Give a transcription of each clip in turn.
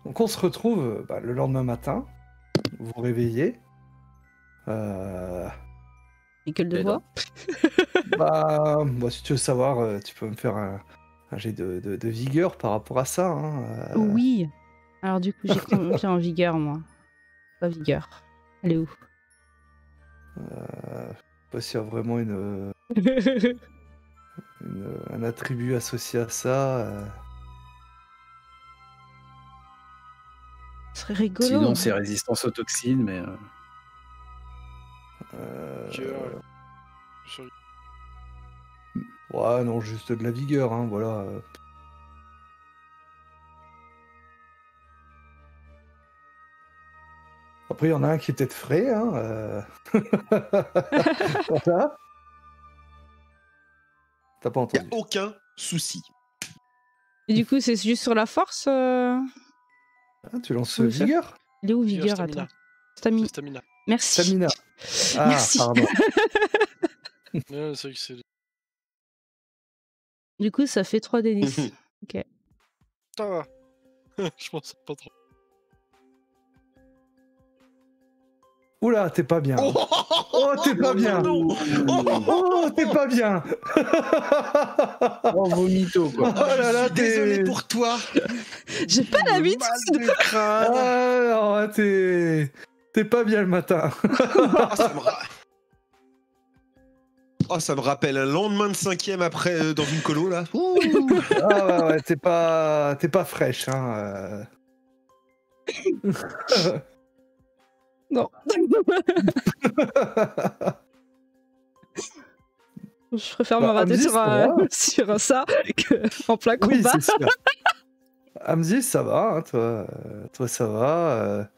Donc on se retrouve le lendemain matin, vous vous réveillez. Nickel de voix. Si tu veux savoir, tu peux me faire un jet de vigueur par rapport à ça. Hein, Oui. Alors du coup, j'ai combien en vigueur, moi? Pas vigueur. Elle est où? Pas s'il y a vraiment un attribut associé à ça. Ce serait rigolo. Sinon, c'est résistance aux toxines, mais... Ouais, non, juste de la vigueur, hein, voilà. Après, il y en a un qui est peut-être frais, hein. Voilà. T'as pas Il entendu. n'y a aucun souci. Et du coup, c'est juste sur la force Ah, tu lances vigueur? Il est où vigueur? Attends. Stamina. Merci. Stamina. Ah, Merci. pardon. Ouais, c'est vrai que c'est... Du coup, ça fait 3d10. Ok. Ça va. Je pense pas trop. Oula, t'es pas bien. Oh, t'es pas bien. Oh, t'es pas bien. Oh, vomito, quoi. Oh là là, Désolé pour toi. J'ai pas l'habitude. Mal de crâne. Ah, non, t'es pas bien le matin. Ça me rappelle un lendemain de 5e après dans une colo là. Ah ouais, t'es pas fraîche, hein. Non. Je préfère me rater sur ça qu'en plein combat. Oui, c'est sûr. Amzis, ça va, hein, toi ça va.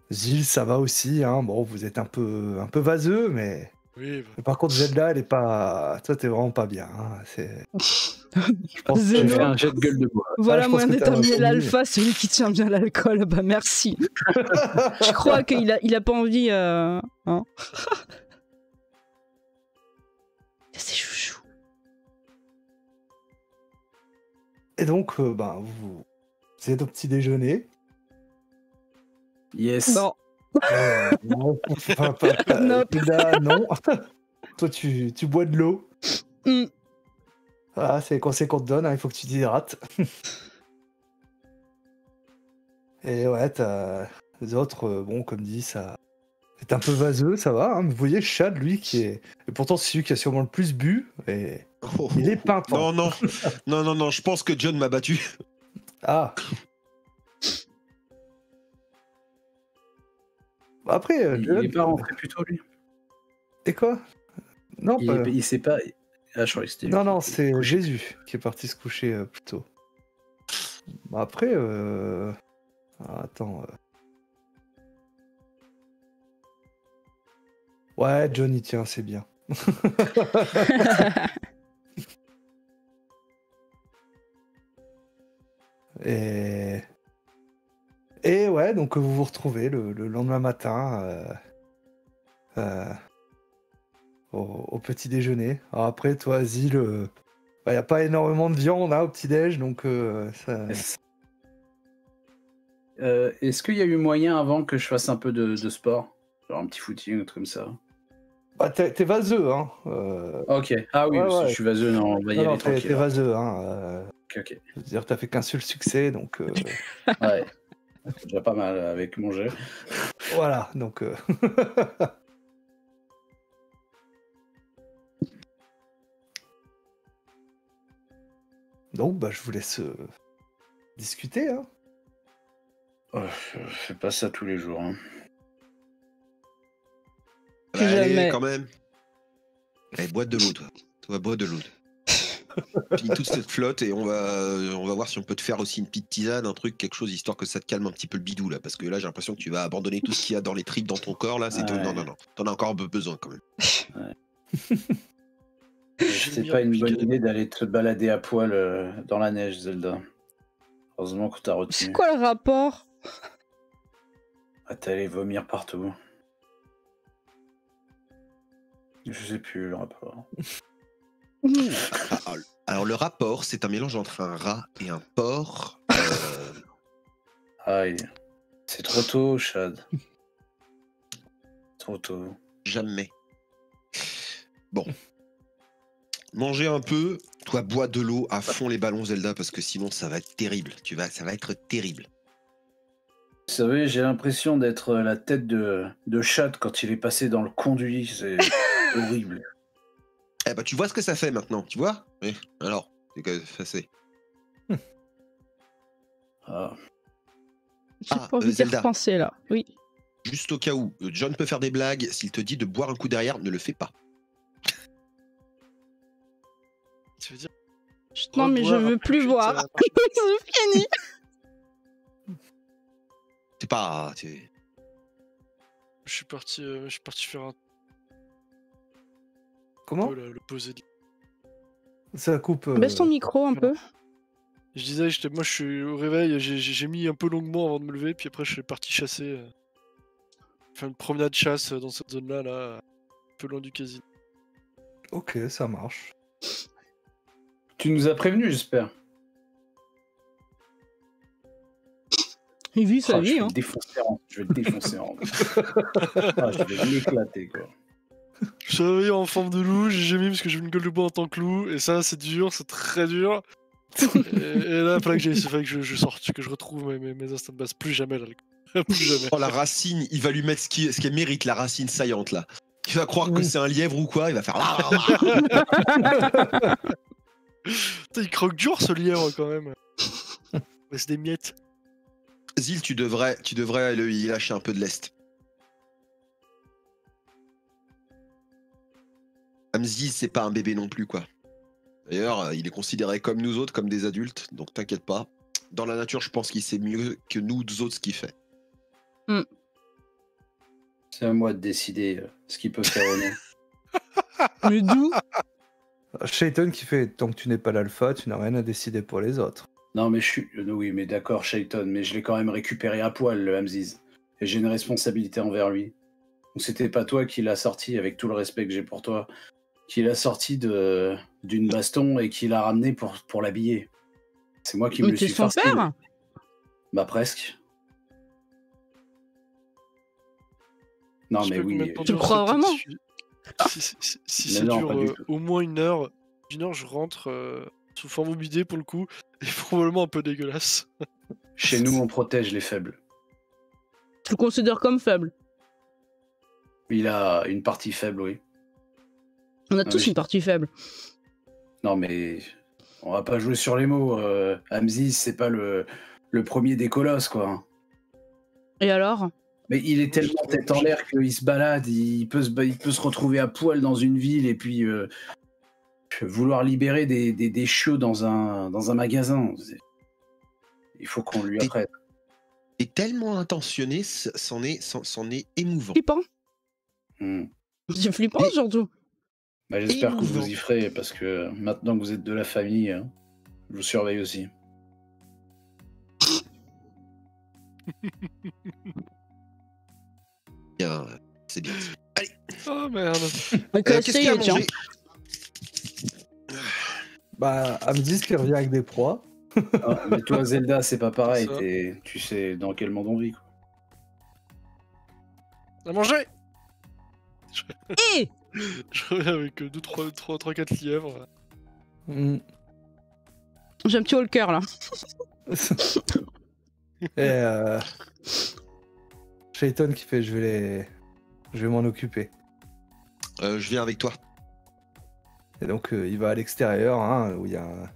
Gilles, ça va aussi, hein. Bon, vous êtes un peu vaseux, mais... Oui. Mais par contre, Zelda, elle est pas... Toi, t'es vraiment pas bien, hein. Je pense que j'ai fait un jet de gueule de bois. Voilà moyen de déterminer l'alpha, celui qui tient bien l'alcool. Bah merci. Je crois qu'il a pas envie... Hein. C'est chouchou. Et donc, vous êtes au petit déjeuner. Yes. Non. Non. Nope. Non. Toi, tu bois de l'eau. Voilà, c'est les conseils qu'on te donne, hein, il faut que tu t'hydrates. Et ouais, les autres, comme dit, ça... C'est un peu vaseux, ça va. Hein. Vous voyez Chad, lui, qui est... Et pourtant, c'est celui qui a sûrement le plus bu. Et... Il est pimpant. Non, je pense que John m'a battu. Ah. Après, il est pas rentré plus tôt, lui. Et quoi? Non, il sait pas... Ah, je crois que c'était... Non, c'est Jésus qui est parti se coucher plus tôt. Après, attends... Ouais, Johnny, tiens, c'est bien. Et ouais, donc vous vous retrouvez le lendemain matin au petit déjeuner. Alors après, toi, Zil, y a pas énormément de viande au petit déj, donc ça... Est-ce qu'il y a eu moyen avant que je fasse un peu de sport? Genre un petit footing, un truc comme ça? T'es vaseux, hein. Ok. Ah oui, ouais. Si je suis vaseux, non, on va y aller tranquille. T'es vaseux, hein. Ok. Je veux dire, t'as fait qu'un seul succès, donc... Ouais. C'est déjà pas mal avec mon jeu. Voilà, donc... Donc, je vous laisse discuter, hein. Je fais pas ça tous les jours, hein. Allez, quand même. Allez, bois de l'eau, toi. Toi, bois de l'eau. Finis toute cette flotte et on va voir si on peut te faire aussi une petite tisane, un truc, quelque chose, histoire que ça te calme un petit peu le bidou, là. Parce que là, j'ai l'impression que tu vas abandonner tout ce qu'il y a dans les tripes, dans ton corps, là. Non. T'en as encore un peu besoin, quand même. Ouais. C'est pas une bonne idée d'aller te balader à poil dans la neige, Zelda. Heureusement que t'as retenu. C'est quoi le rapport? Ah, t'es allé vomir partout. Je sais plus le rapport. Alors le rapport, c'est un mélange entre un rat et un porc. Aïe. C'est trop tôt, Chad. Trop tôt. Jamais. Bon. Mangez un peu, toi bois de l'eau à fond les ballons Zelda parce que sinon ça va être terrible. Ça va être terrible. Vous savez, j'ai l'impression d'être la tête de Chad quand il est passé dans le conduit. C'est horrible. Eh bah tu vois ce que ça fait maintenant, tu vois? Oui. Alors, c'est que ça c'est. Ah. J'ai pas envie d'y Zelda. repenser là. Oui. Juste au cas où, John peut faire des blagues, s'il te dit de boire un coup derrière, ne le fais pas. Tu veux dire Non, mais je veux plus voir. C'est fini. C'est pas. Je suis parti faire un Comment? peu le poser. Ça coupe. Baisse ton micro un peu. Je disais, moi je suis au réveil, j'ai mis un peu longuement avant de me lever, puis après je suis parti chasser. Faire une promenade chasse dans cette zone-là, là, un peu loin du casino. Ok, ça marche. Tu nous as prévenus, j'espère. Il vit sa Je vie, vais hein. le défoncer je vais le défoncer je vais l'éclater, quoi. Je suis réveillé en forme de loup, j'ai jamais mis parce que j'ai une gueule de bois en tant que loup, et ça c'est dur, c'est très dur. et là, il fallait que je sorte, que je retrouve mes instants de base. Plus jamais, là. Plus jamais. Oh la racine, il va lui mettre ce qu'elle mérite, la racine saillante là. Il va croire que c'est un lièvre ou quoi, il va faire. Putain, il croque dur ce lièvre quand même. Mais c'est des miettes. Zil, tu devrais lui lâcher un peu de lest. Hamzi, c'est pas un bébé non plus, quoi. D'ailleurs, il est considéré comme nous autres, comme des adultes, donc t'inquiète pas. Dans la nature, je pense qu'il sait mieux que nous autres ce qu'il fait. C'est à moi de décider ce qu'il peut faire au nom. Mais d'où? Shayton qui fait tant que tu n'es pas l'alpha, tu n'as rien à décider pour les autres. Non, mais oui, mais d'accord, Shayton, mais je l'ai quand même récupéré à poil, le Hamziz. Et j'ai une responsabilité envers lui. Donc c'était pas toi qui l'a sorti, avec tout le respect que j'ai pour toi, qui l'a sorti d'une baston et qui l'a ramené pour l'habiller. C'est moi qui me le suis son farci. père? Bah presque. Non, mais oui. Tu le crois vraiment? Si ça dure au moins une heure, je rentre sous forme obidée pour le coup, et probablement un peu dégueulasse. Chez nous, on protège les faibles. Tu le considères comme faible? Il a une partie faible, oui. On a tous une partie faible. Non, mais on va pas jouer sur les mots. Hamziz, c'est pas le premier des colosses, quoi. Et alors? Mais il est tellement tête en l'air qu'il se balade, il peut se retrouver à poil dans une ville et puis vouloir libérer des chiots dans un magasin. Il faut qu'on lui apprenne. Et tellement intentionné, c'en est émouvant. Flippant. C'est flippant surtout. Bah, j'espère que vous y ferez, parce que maintenant que vous êtes de la famille, hein, je vous surveille aussi. Bien, c'est bien. Allez. Oh merde. Qu'est-ce qu'il y a à manger? Bah, Hamziz qui revient avec des proies. Ah, mais toi, Zelda, c'est pas pareil. Tu sais dans quel monde on vit, quoi. À manger. Et je reviens avec 3-4 lièvres. J'ai un petit haut le cœur là. Et Shayton qui fait je vais m'en occuper. Je viens avec toi. Et donc il va à l'extérieur, hein, où il y a un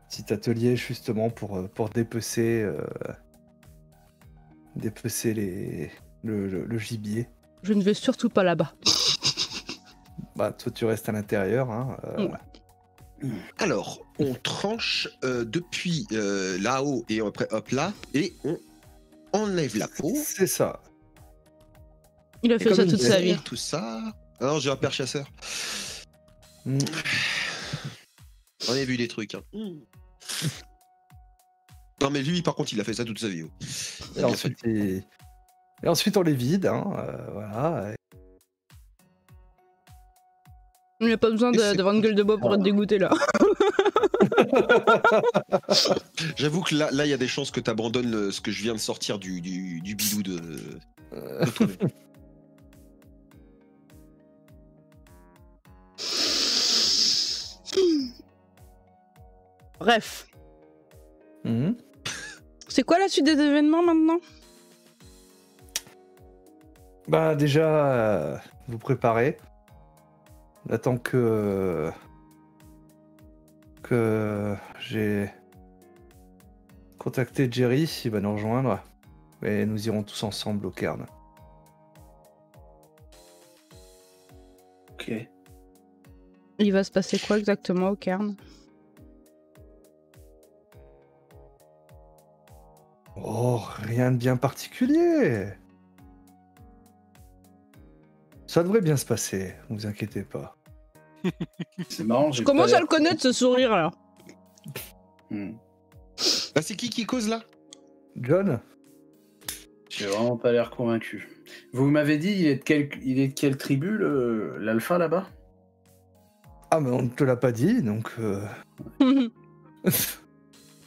petit atelier justement pour dépecer le gibier. Je ne vais surtout pas là-bas. Bah toi tu restes à l'intérieur. Hein, Alors, on tranche depuis là-haut et après hop là, et on enlève la peau. C'est ça. Il a fait ça toute sa vie. Tout ça. Ah non, j'ai un père chasseur. On a vu des trucs. Hein. Non mais lui, par contre, il a fait ça toute sa vie. Et ensuite on les vide. Hein, voilà. Il n'y a pas besoin d'avoir une gueule de bois pour être dégoûté là. J'avoue que là, il y a des chances que tu abandonnes ce que je viens de sortir du bidou de toi-même. Bref. Mhm. C'est quoi la suite des événements maintenant? Bah déjà, vous préparez. On attend que j'ai contacté Jerry, il va nous rejoindre. Et nous irons tous ensemble au Cairn. Ok. Il va se passer quoi exactement au Cairn? Oh, rien de bien particulier. Ça devrait bien se passer, vous inquiétez pas. C'est marrant. Je commence à le connaître, ce sourire là. Bah, c'est qui cause là? John? J'ai vraiment pas l'air convaincu. Vous m'avez dit, il est de quelle tribu, l'alpha là-bas? Ah, mais on ne te l'a pas dit, donc...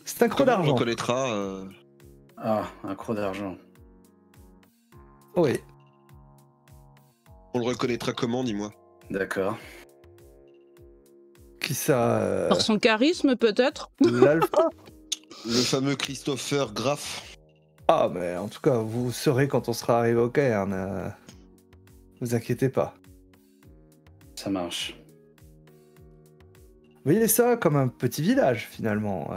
C'est un croc Comment on d'argent. reconnaîtra Ah, un croc d'argent. Oui. On le reconnaîtra comment, dis-moi? D'accord. Qui ça Par son charisme peut-être? L'alpha? Le fameux Christopher Graff. Ah, mais en tout cas, vous saurez quand on sera arrivé au Cairn. Vous inquiétez pas. Ça marche. Vous voyez ça comme un petit village, finalement.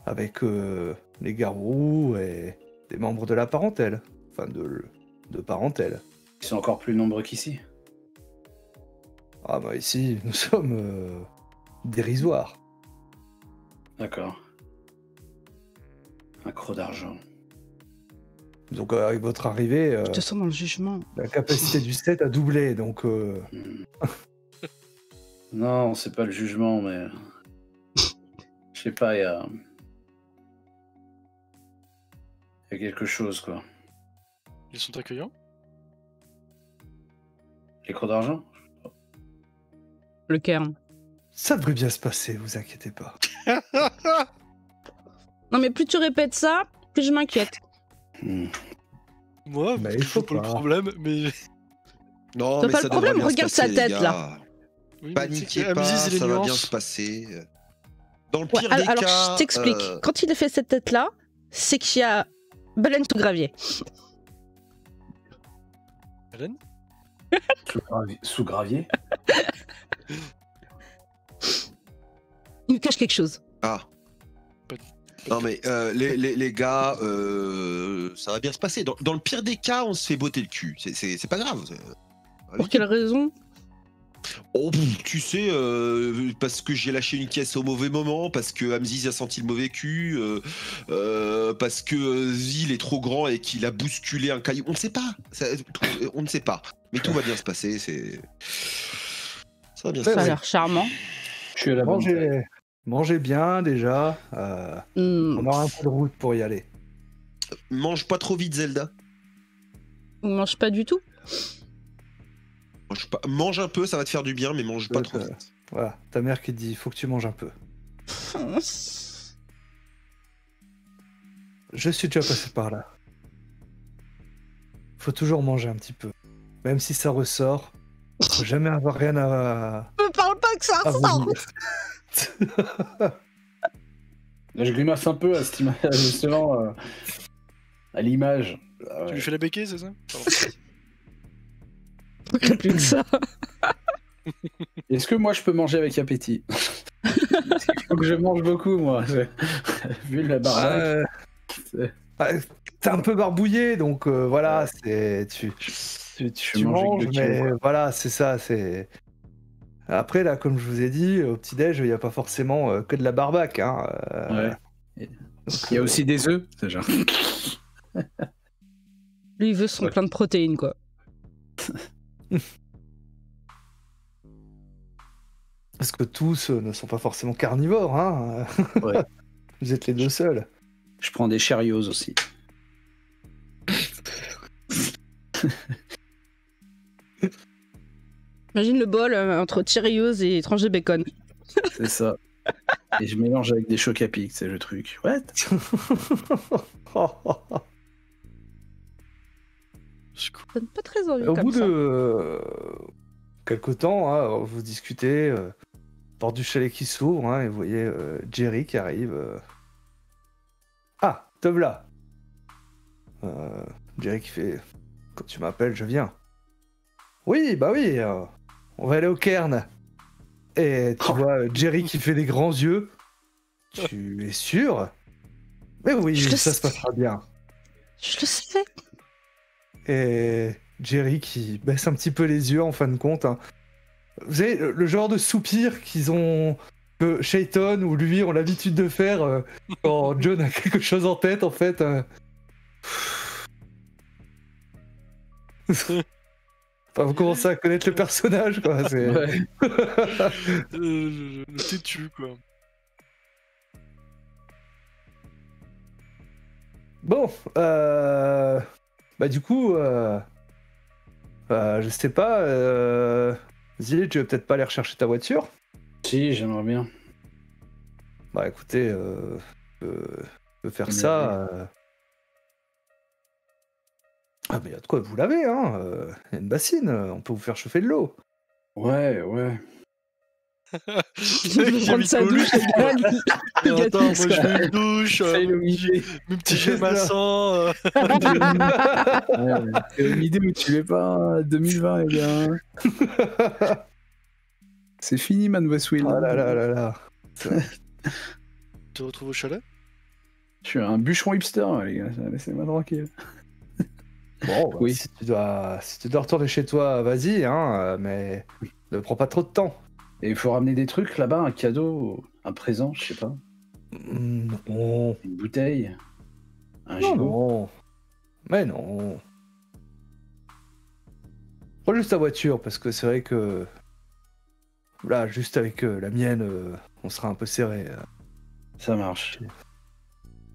Avec les garous et des membres de la parentèle. Enfin, de parentèle. Ils sont encore plus nombreux qu'ici. Ah, bah ici, nous sommes dérisoires. D'accord. Un croc d'argent. Donc, avec votre arrivée, Je te sens dans le jugement. la capacité du set a doublé. Donc, Non, c'est pas le jugement, mais... Je sais pas, il y a quelque chose, quoi. Ils sont accueillants? Les crocs d'argent? Le Cairn. ça devrait bien se passer, vous inquiétez pas. Non mais plus tu répètes ça, plus je m'inquiète. Moi, Mais je il faut vois pas le pas. problème, mais... Non, T'as mais pas ça le problème, devrait bien regarde se passer, sa tête, les là. gars. Oui, mais Paniquez tu sais, pas, Amziz, il est ça va bien nuances. se passer. Dans le Ouais, pire des alors cas... je t'explique. Quand il a fait cette tête-là, c'est qu'il y a baleine sous gravier. Hélène? Sous gravier? Il nous cache quelque chose. Ah. Non mais les gars, ça va bien se passer. Dans le pire des cas, on se fait botter le cul. C'est pas grave. Pour quelle raison? Oh, tu sais, parce que j'ai lâché une caisse au mauvais moment, parce que Amziz a senti le mauvais cul, parce que Zil est trop grand et qu'il a bousculé un caillou. On ne sait pas. On ne sait pas. Mais tout va bien se passer. Ça va bien se Ça a passer. l'air charmant. Je suis à la bonne taille. Mangez bien déjà. On aura un peu de route pour y aller. Mange pas trop vite, Zelda. On mange pas du tout. Mange un peu, ça va te faire du bien, mais mange pas trop vite. Voilà, ta mère qui te dit faut que tu manges un peu. Je suis déjà passé par là. Faut toujours manger un petit peu. Même si ça ressort, faut jamais avoir rien à Me parle pas que ça vomir. Là, je grimace un peu à cette image, justement, à l'image. Ah Tu ouais. lui fais la béquille, c'est ça? Pardon. plus que ça. Est-ce que moi, je peux manger avec appétit? Il faut que je mange beaucoup, moi. Vu la baraque. T'es un peu barbouillé, donc voilà, c'est tu mange avec manges, deux kilos, mais quoi. voilà, c'est ça. C'est après là, comme je vous ai dit, au petit déj, il n'y a pas forcément que de la barbaque. Hein, Ouais. Il y a aussi des œufs, déjà. Lui, il veut son plein de protéines, quoi. Parce que tous ne sont pas forcément carnivores. Hein. Ouais. Vous êtes les deux seuls. Je prends des Cheerios aussi. Imagine le bol entre Cheerios et tranche de bacon. C'est ça. Et je mélange avec des chocs à pic, c'est le truc. What? Ça donne pas très envie Au comme bout ça. de quelque temps, hein, vous discutez, porte du chalet qui s'ouvre, hein, et vous voyez Jerry qui arrive. Ah, te voilà. Jerry qui fait, quand tu m'appelles, je viens. Oui, bah oui, on va aller au Cairn. Et tu vois Jerry qui fait des grands yeux. Tu es sûr? Mais oui, Je le ça se sais. passera bien. Je le sais. Et Jerry qui baisse un petit peu les yeux en fin de compte. Hein. Vous savez, le genre de soupir que Shayton ou lui ont l'habitude de faire quand John a quelque chose en tête, en fait. Enfin, vous commencez à connaître le personnage, quoi. C'est... Ouais. Le têtu, quoi. Bon, bah du coup, je sais pas, Zilly, tu veux peut-être pas aller rechercher ta voiture? Si, j'aimerais bien. Bah écoutez, peut faire ça. Ah mais y a de quoi vous laver, hein. Y a une bassine, on peut vous faire chauffer de l'eau. Ouais. Il veut prendre sa douche, le gars. Attends, moi je veux une douche, C'est une idée. mes petits jets massants. C'est une idée où tu l'es pas. 2020, les gars. C'est fini, Man Westwill. Oh là là là là. Tu te retrouves au chalet? Je suis un bûcheron hipster, les gars. Laissez-moi tranquille. Bon, bah, Oui. si tu dois retourner chez toi, vas-y, hein, mais ne prends pas trop de temps. Et il faut ramener des trucs là-bas, un cadeau, un présent, je sais pas. Non, Une bouteille. Un non, gigot. non. Mais non. Prends juste ta voiture, parce que c'est vrai que... Là, juste avec la mienne, on sera un peu serré. Ça marche.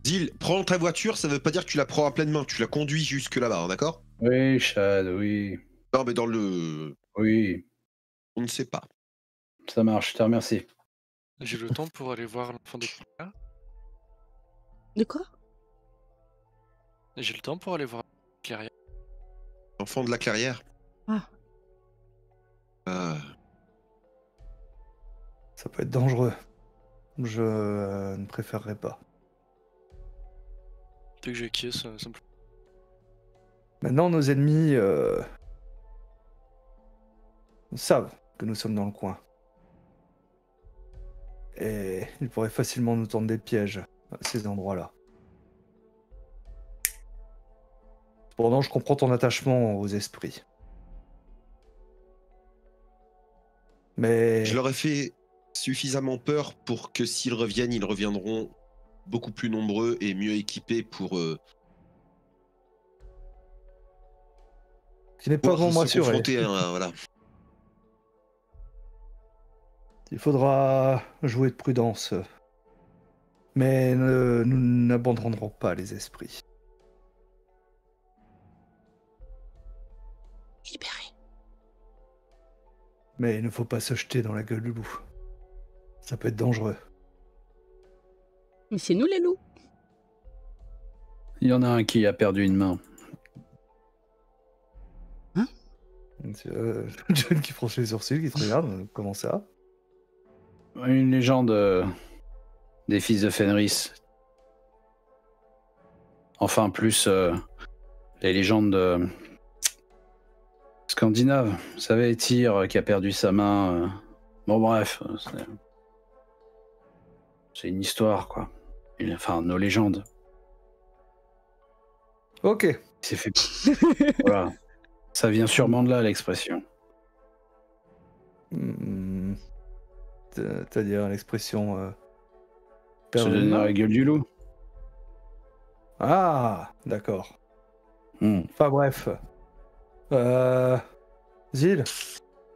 Zil, prends ta voiture, ça veut pas dire que tu la prends à pleine main, tu la conduis jusque là-bas, hein, d'accord? Oui, Chad, oui. Non, mais dans le... Oui, On ne sait pas. ça marche, je te remercie. J'ai le temps pour aller voir l'enfant de Claria. De quoi? J'ai le temps pour aller voir Claria. Enfant de la clairière. Ah. Ça peut être dangereux. Je ne préférerais pas. Dès que j'acquiesce, ça me plaît. Maintenant, nos ennemis savent que nous sommes dans le coin. Et ils pourraient facilement nous tendre des pièges à ces endroits-là. Cependant, je comprends ton attachement aux esprits. Mais... Je leur ai fait suffisamment peur pour que s'ils reviennent, ils reviendront beaucoup plus nombreux et mieux équipés pour qui n'est pas bon, moi, se sûr. confronter à voilà. Il faudra jouer de prudence. Mais nous n'abandonnerons pas les esprits. Libéré. Mais il ne faut pas se jeter dans la gueule du loup. Ça peut être dangereux. Mais c'est nous les loups. Il y en a un qui a perdu une main. John qui fronce les sourcils, qui te regarde. Comment ça? Une légende des fils de Fenris. Enfin, plus les légendes scandinaves. Vous savez, Tyr qui a perdu sa main. Bon, bref. C'est une histoire, quoi. Enfin, nos légendes. Ok. C'est fait. Voilà. Ça vient sûrement de là, l'expression. C'est-à-dire l'expression... Se perdre une donner main. la gueule du loup. Ah, d'accord. Hmm. Enfin bref. Zil,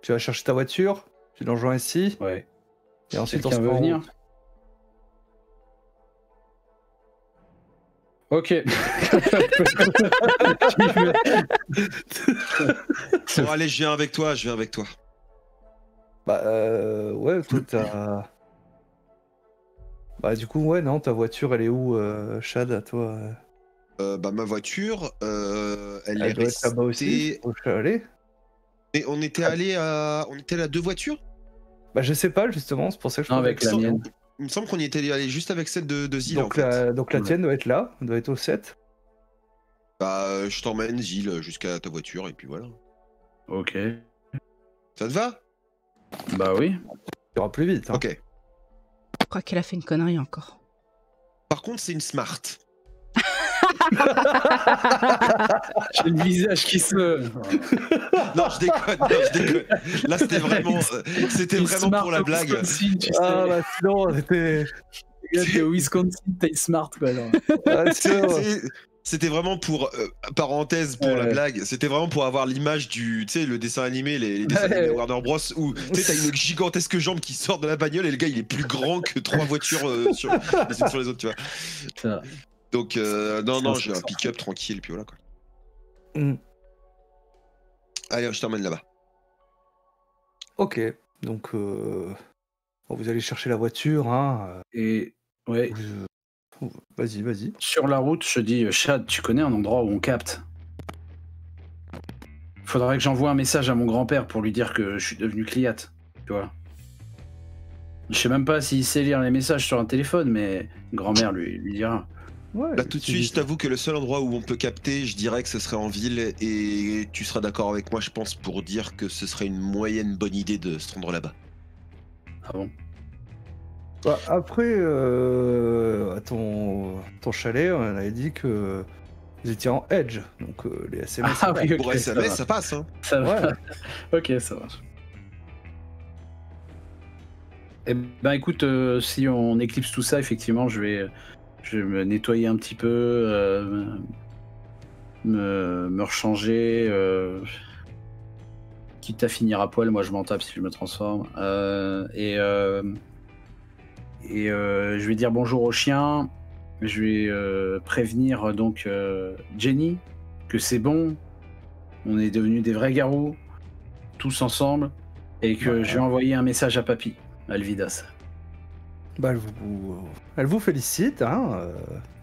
tu vas chercher ta voiture, tu nous rejoins ici, Ouais. et ensuite on se Quelqu'un veut prend en venir? route. Ok. Bon, allez, je viens avec toi. Bah, ouais, toi, t'as. Bah, du coup, ouais, non, ta voiture, elle est où, Chad, à toi? Bah, ma voiture, elle est Elle doit être là-bas aussi, restée. au chalet. Mais on était allé à 2 voitures? Bah, je sais pas, justement, c'est pour ça que je Non, pose avec la question. mienne. Il me semble qu'on y était allé juste avec celle de Zil, en Donc, fait. donc la Ouais. tienne doit être là, doit être au 7. Bah, je t'emmène, Zil, jusqu'à ta voiture, et puis voilà. Ok. Ça te va? Bah oui. Tu iras plus vite. Hein. Ok. Je crois qu'elle a fait une connerie encore. Par contre, c'est une Smart. J'ai le visage qui se. Non, je déconne. Là, c'était vraiment pour la blague. Wisconsin, tu sais. Ah, bah, sinon, c'était. Le gars, t'es au Wisconsin, t'es smart, quoi. Genre. Ah, sinon, C'était vraiment pour, parenthèse pour la blague, c'était vraiment pour avoir l'image du, tu sais, le dessin animé, les dessins animés Warner Bros, où tu sais, t'as une gigantesque jambe qui sort de la bagnole et le gars il est plus grand que 3 voitures sur les autres, tu vois. Ça. Donc, non, j'ai un ça. pick-up tranquille, puis voilà quoi. Hmm. Allez, je t'emmène là-bas. Ok, donc bon, vous allez chercher la voiture, hein. Et ouais, Vas-y. sur la route, je dis, Chad, tu connais un endroit où on capte? Faudrait que j'envoie un message à mon grand-père pour lui dire que je suis devenu Cliat, tu vois. Je sais même pas s'il sait lire les messages sur un téléphone, mais grand-mère lui dira. Ouais, Là tout de suite, je t'avoue que le seul endroit où on peut capter, je dirais que ce serait en ville, et tu seras d'accord avec moi, je pense, pour dire que ce serait une moyenne bonne idée de se rendre là-bas. Ah bon? Bah, après, à ton chalet, on avait dit que vous étiez en Edge, donc les SMS. Ah oui, ok. Pour SMS, ça passe, hein. Ça va. Ouais. Ok, ça marche. Eh ben écoute, si on éclipse tout ça, effectivement, je vais me nettoyer un petit peu, me rechanger, quitte à finir à poil, moi je m'en tape si je me transforme. Et je vais dire bonjour au chien. Je vais prévenir donc Jenny que c'est bon, on est devenus des vrais garous, tous ensemble, et que je vais envoyer un message à Papy, Alvidas. Bah, elle vous félicite, hein.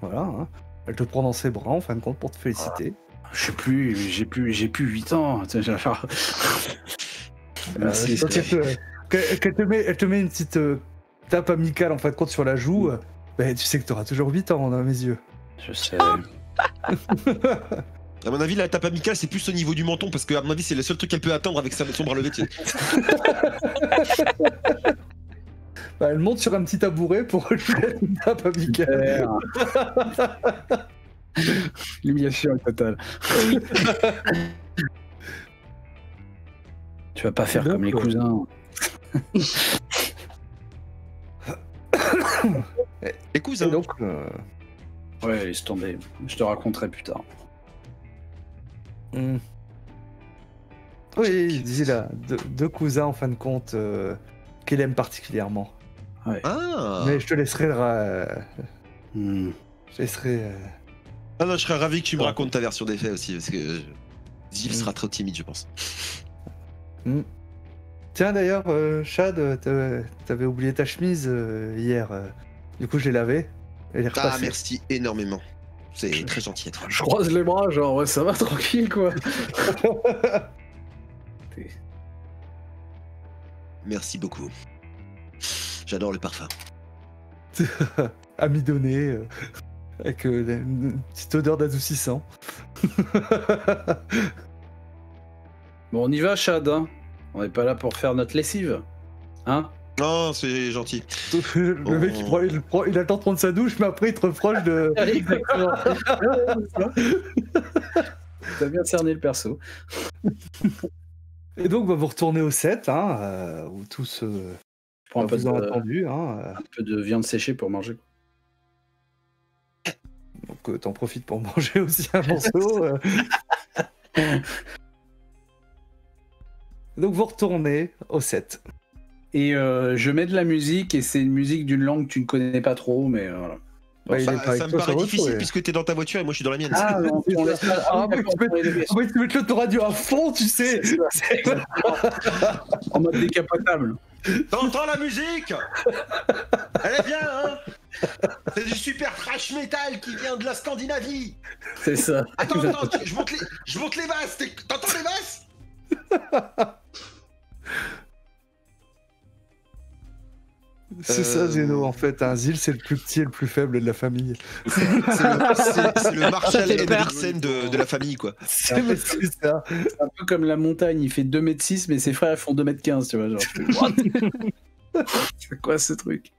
Voilà. Hein. Elle te prend dans ses bras, en fin de compte, pour te féliciter. Je sais plus, j'ai plus 8 ans. Merci. Je pense elle te met une petite tape amicale, en fin de compte, sur la joue. Bah, tu sais que tu auras toujours 8 ans, dans mes yeux. Je sais. À mon avis, la tape amicale, c'est plus au niveau du menton, parce que à mon avis, c'est le seul truc qu'elle peut atteindre avec son bras levé. Tu sais. Bah, elle monte sur un petit tabouret pour lui mettre une tape amicale. L'humiliation est totale. Tu vas pas faire Donc, comme les cousins. Les cousins. Et donc, Ouais, laisse tomber. Je te raconterai plus tard. oui, disait là, deux cousins, en fin de compte, qu'elle aime particulièrement. Ouais. Ah. Mais je te laisserai... Hmm. Je laisserai... Ah non, je serais ravi que tu me racontes ta version des faits aussi, parce que Zil sera trop timide, je pense. Tiens, d'ailleurs, Chad, t'avais oublié ta chemise hier. Du coup, je l'ai lavée. Elle est Ah, repassée. merci énormément. C'est très gentil à toi. Je croise les bras, genre, ouais, ça va tranquille, quoi. Merci beaucoup. J'adore le parfum. Amidonné, avec une petite odeur d'adoucissant. Bon, on y va, Chad, hein. On n'est pas là pour faire notre lessive. Hein? Non, c'est gentil. Le mec, il attend de prendre sa douche, mais après, il te reproche de... Exactement. T'as bien cerné le perso. Et donc, bah, vous retournez au 7, hein, où tous Je prends un peu vous ont de, attendu. Hein, un peu de viande séchée pour manger. donc, t'en profites pour manger aussi un morceau. Donc, vous retournez au 7. Et je mets de la musique, et c'est une musique d'une langue que tu ne connais pas trop, mais voilà. Ouais, il est pas avec Ça me toi paraît sur difficile retour, puisque t'es dans ta voiture et moi je suis dans la mienne. Ah, on laisse pas. Ah, oui, d'accord, tu on prend les deux. Ah oui, tu mets l'autoradio à fond, tu sais. C'est ça. En mode décapotable. T'entends la musique? Elle est bien, hein? C'est du super thrash metal qui vient de la Scandinavie. C'est ça. Attends, je monte les basses. T'entends les basses? C'est ça, Zeno, en fait. Un Zil, c'est le plus petit et le plus faible de la famille. C'est le Marshall fait peur. Henriksen de la famille, quoi. C'est ça. C'est un peu comme la montagne, il fait 2,6 m, mais ses frères font 2,15 m, tu vois. Genre, c'est quoi ce truc?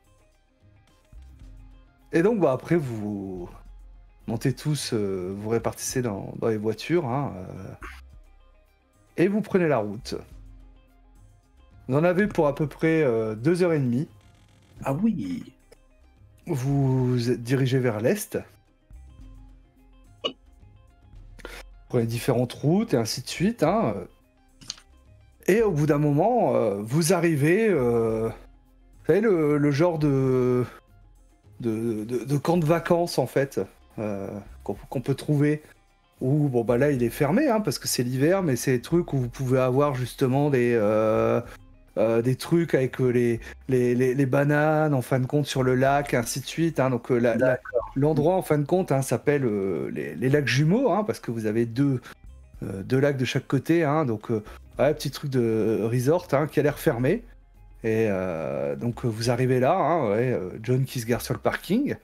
Et donc, bah, après, vous montez tous, vous répartissez dans les voitures, hein, et vous prenez la route. Vous en avez pour à peu près 2h30. Ah oui. Vous êtes dirigé vers l'est. Vous prenez différentes routes et ainsi de suite. Hein. Et au bout d'un moment, vous arrivez, vous savez, le genre de camp de vacances, en fait, qu'on peut trouver. Où, bon, bah là, il est fermé, hein, parce que c'est l'hiver, mais c'est des trucs où vous pouvez avoir justement des trucs avec les bananes, en fin de compte, sur le lac, ainsi de suite. Hein. Donc, l'endroit, en fin de compte, hein, s'appelle les lacs jumeaux, hein, parce que vous avez deux lacs de chaque côté. Hein. Donc, ouais, petit truc de resort, hein, qui a l'air fermé. Et donc, vous arrivez là, hein, ouais, John qui se gare sur le parking.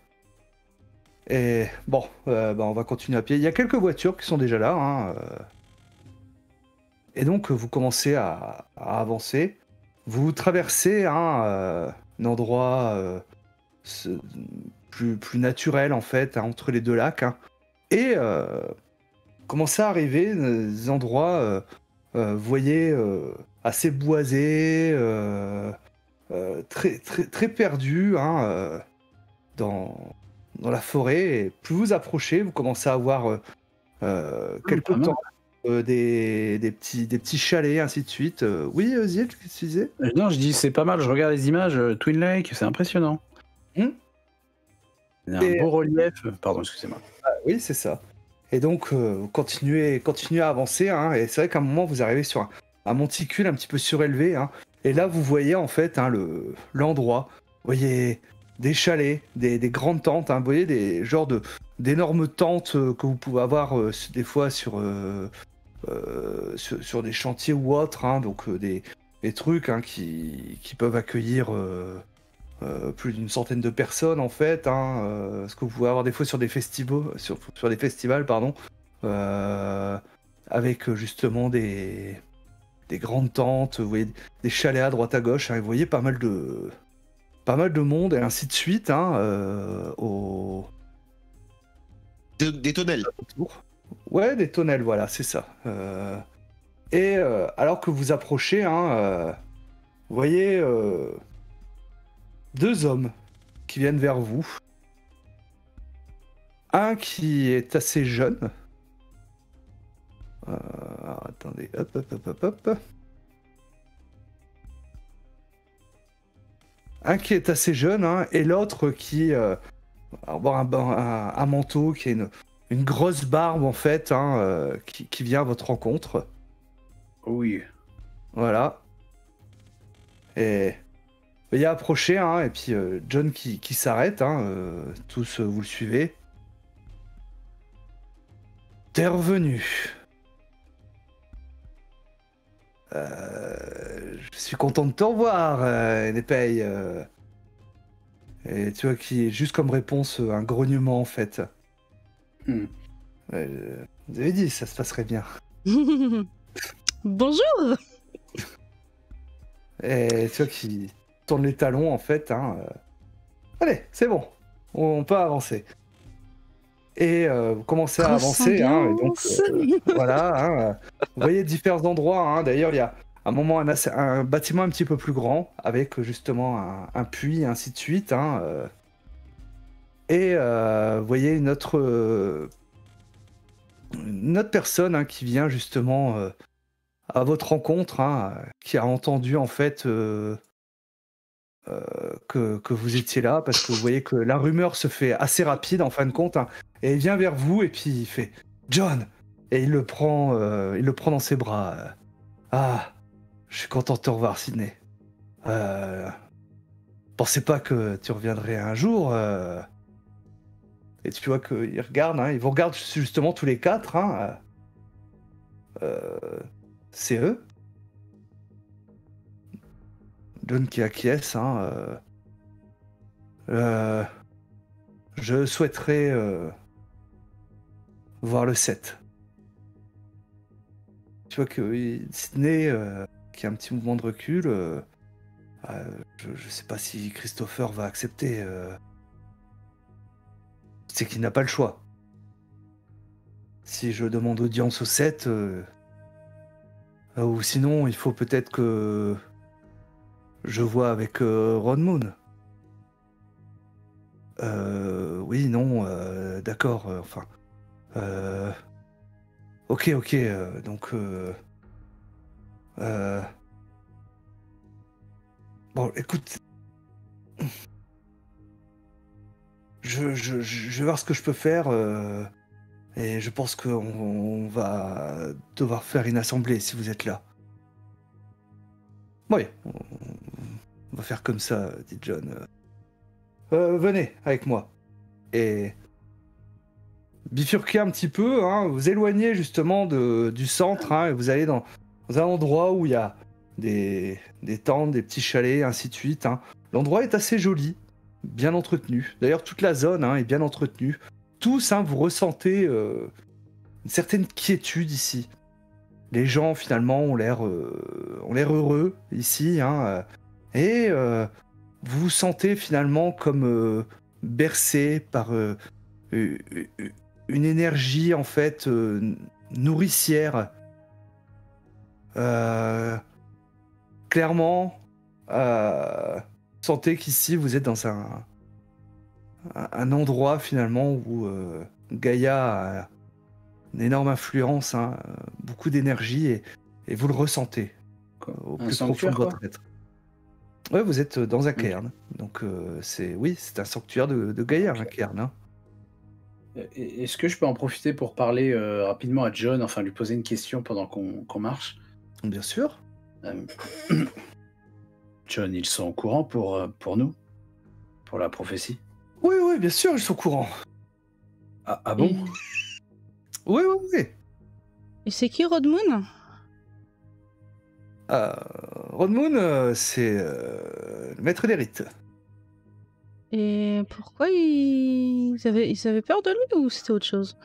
Et bon, bah, on va continuer à pied. Il y a quelques voitures qui sont déjà là. Hein, Et donc, vous commencez à avancer. Vous traversez un endroit plus naturel, en fait, hein, entre les deux lacs. Hein, et commencez à arriver dans des endroits, vous voyez, assez boisés, très, très, très perdus, hein, dans la forêt. Et plus vous approchez, vous commencez à voir quelques temps. Des petits chalets, ainsi de suite. Oui, Zil, qu'est-ce que tu disais? Non, je dis c'est pas mal, je regarde les images, Twin Lake, c'est impressionnant. Il y a un beau relief. Pardon, excusez-moi. Ah, oui, c'est ça. Et donc, vous continuez à avancer, hein, et c'est vrai qu'à un moment, vous arrivez sur un monticule un petit peu surélevé, hein, et là, vous voyez en fait, hein, l'endroit. Vous voyez des chalets, des grandes tentes, hein, vous voyez des genres d'énormes tentes que vous pouvez avoir des fois sur des chantiers ou autres, hein, donc des trucs, hein, qui peuvent accueillir plus d'une centaine de personnes, en fait, hein, ce que vous pouvez avoir des fois sur des festivals, sur des festivals, pardon, avec justement des grandes tentes, vous voyez des chalets à droite à gauche, hein, vous voyez pas mal de monde et ainsi de suite, hein, Des tonnelles. Ouais, des tonnelles, voilà, c'est ça. Et alors que vous approchez, hein, vous voyez deux hommes qui viennent vers vous. Un qui est assez jeune. Alors, attendez, hop. Un qui est assez jeune, hein, et l'autre qui va avoir un manteau, qui a une grosse barbe, en fait, hein, qui vient à votre rencontre. Oui. Voilà. Et il y a approché, hein, et puis John qui s'arrête, hein, tous vous le suivez. T'es revenu. Je suis content de te revoir, Népey. Et tu vois, qui est juste comme réponse un grognement, en fait. Vous avez dit, ça se passerait bien. Bonjour. Et tu vois, qui tourne les talons, en fait. Hein, allez, c'est bon, on peut avancer. Et vous commencez à avancer, hein, et donc voilà, hein, vous voyez différents endroits, hein, d'ailleurs il y a à un moment un bâtiment un petit peu plus grand, avec justement un puits, et ainsi de suite, hein, et vous voyez une autre personne, hein, qui vient justement à votre rencontre, hein, qui a entendu en fait que vous étiez là, parce que vous voyez que la rumeur se fait assez rapide en fin de compte, hein, et il vient vers vous et puis il fait « John !» et il le prend dans ses bras. Ah, je suis content de te revoir, Sydney. Pensais pas que tu reviendrais un jour. Et tu vois qu'ils regardent, hein, ils vous regardent justement tous les quatre. Hein, c'est eux. John qui acquiesce. Hein, je souhaiterais voir le 7. Tu vois que Sydney, qui a un petit mouvement de recul, je sais pas si Christopher va accepter. C'est qu'il n'a pas le choix. Si je demande audience au 7, ou sinon il faut peut-être que je vois avec Ron Moon. Oui, non, d'accord, enfin... Ok, donc... Bon, écoute... Je vais voir ce que je peux faire, et je pense qu'on va devoir faire une assemblée si vous êtes là. Oui, on va faire comme ça, dit John. Venez avec moi. Et bifurquez un petit peu, hein, vous éloignez justement du centre, hein, et vous allez dans un endroit où il y a des tentes, des petits chalets, ainsi de suite. Hein. L'endroit est assez joli, bien entretenu. D'ailleurs, toute la zone est bien entretenue. Tous, hein, vous ressentez une certaine quiétude ici. Les gens, finalement, ont l'air heureux ici. Hein, et vous vous sentez, finalement, comme bercé par une énergie, en fait, nourricière. Clairement, sentez qu'ici, vous êtes dans un endroit, finalement, où Gaïa a une énorme influence, hein, beaucoup d'énergie, et vous le ressentez au plus profond de votre être. Ouais, vous êtes dans un cairn. Donc, c'est un sanctuaire de Gaïa, un cairn. Hein. Est-ce que je peux en profiter pour parler rapidement à John, enfin lui poser une question pendant qu'on marche? Bien sûr. John, ils sont au courant pour nous? Pour la prophétie? Oui, bien sûr, ils sont au courant. Ah bon? Oui. Et c'est qui Ron Moon? Ron Moon, c'est le maître des rites. Et pourquoi ils avaient peur de lui ou c'était autre chose?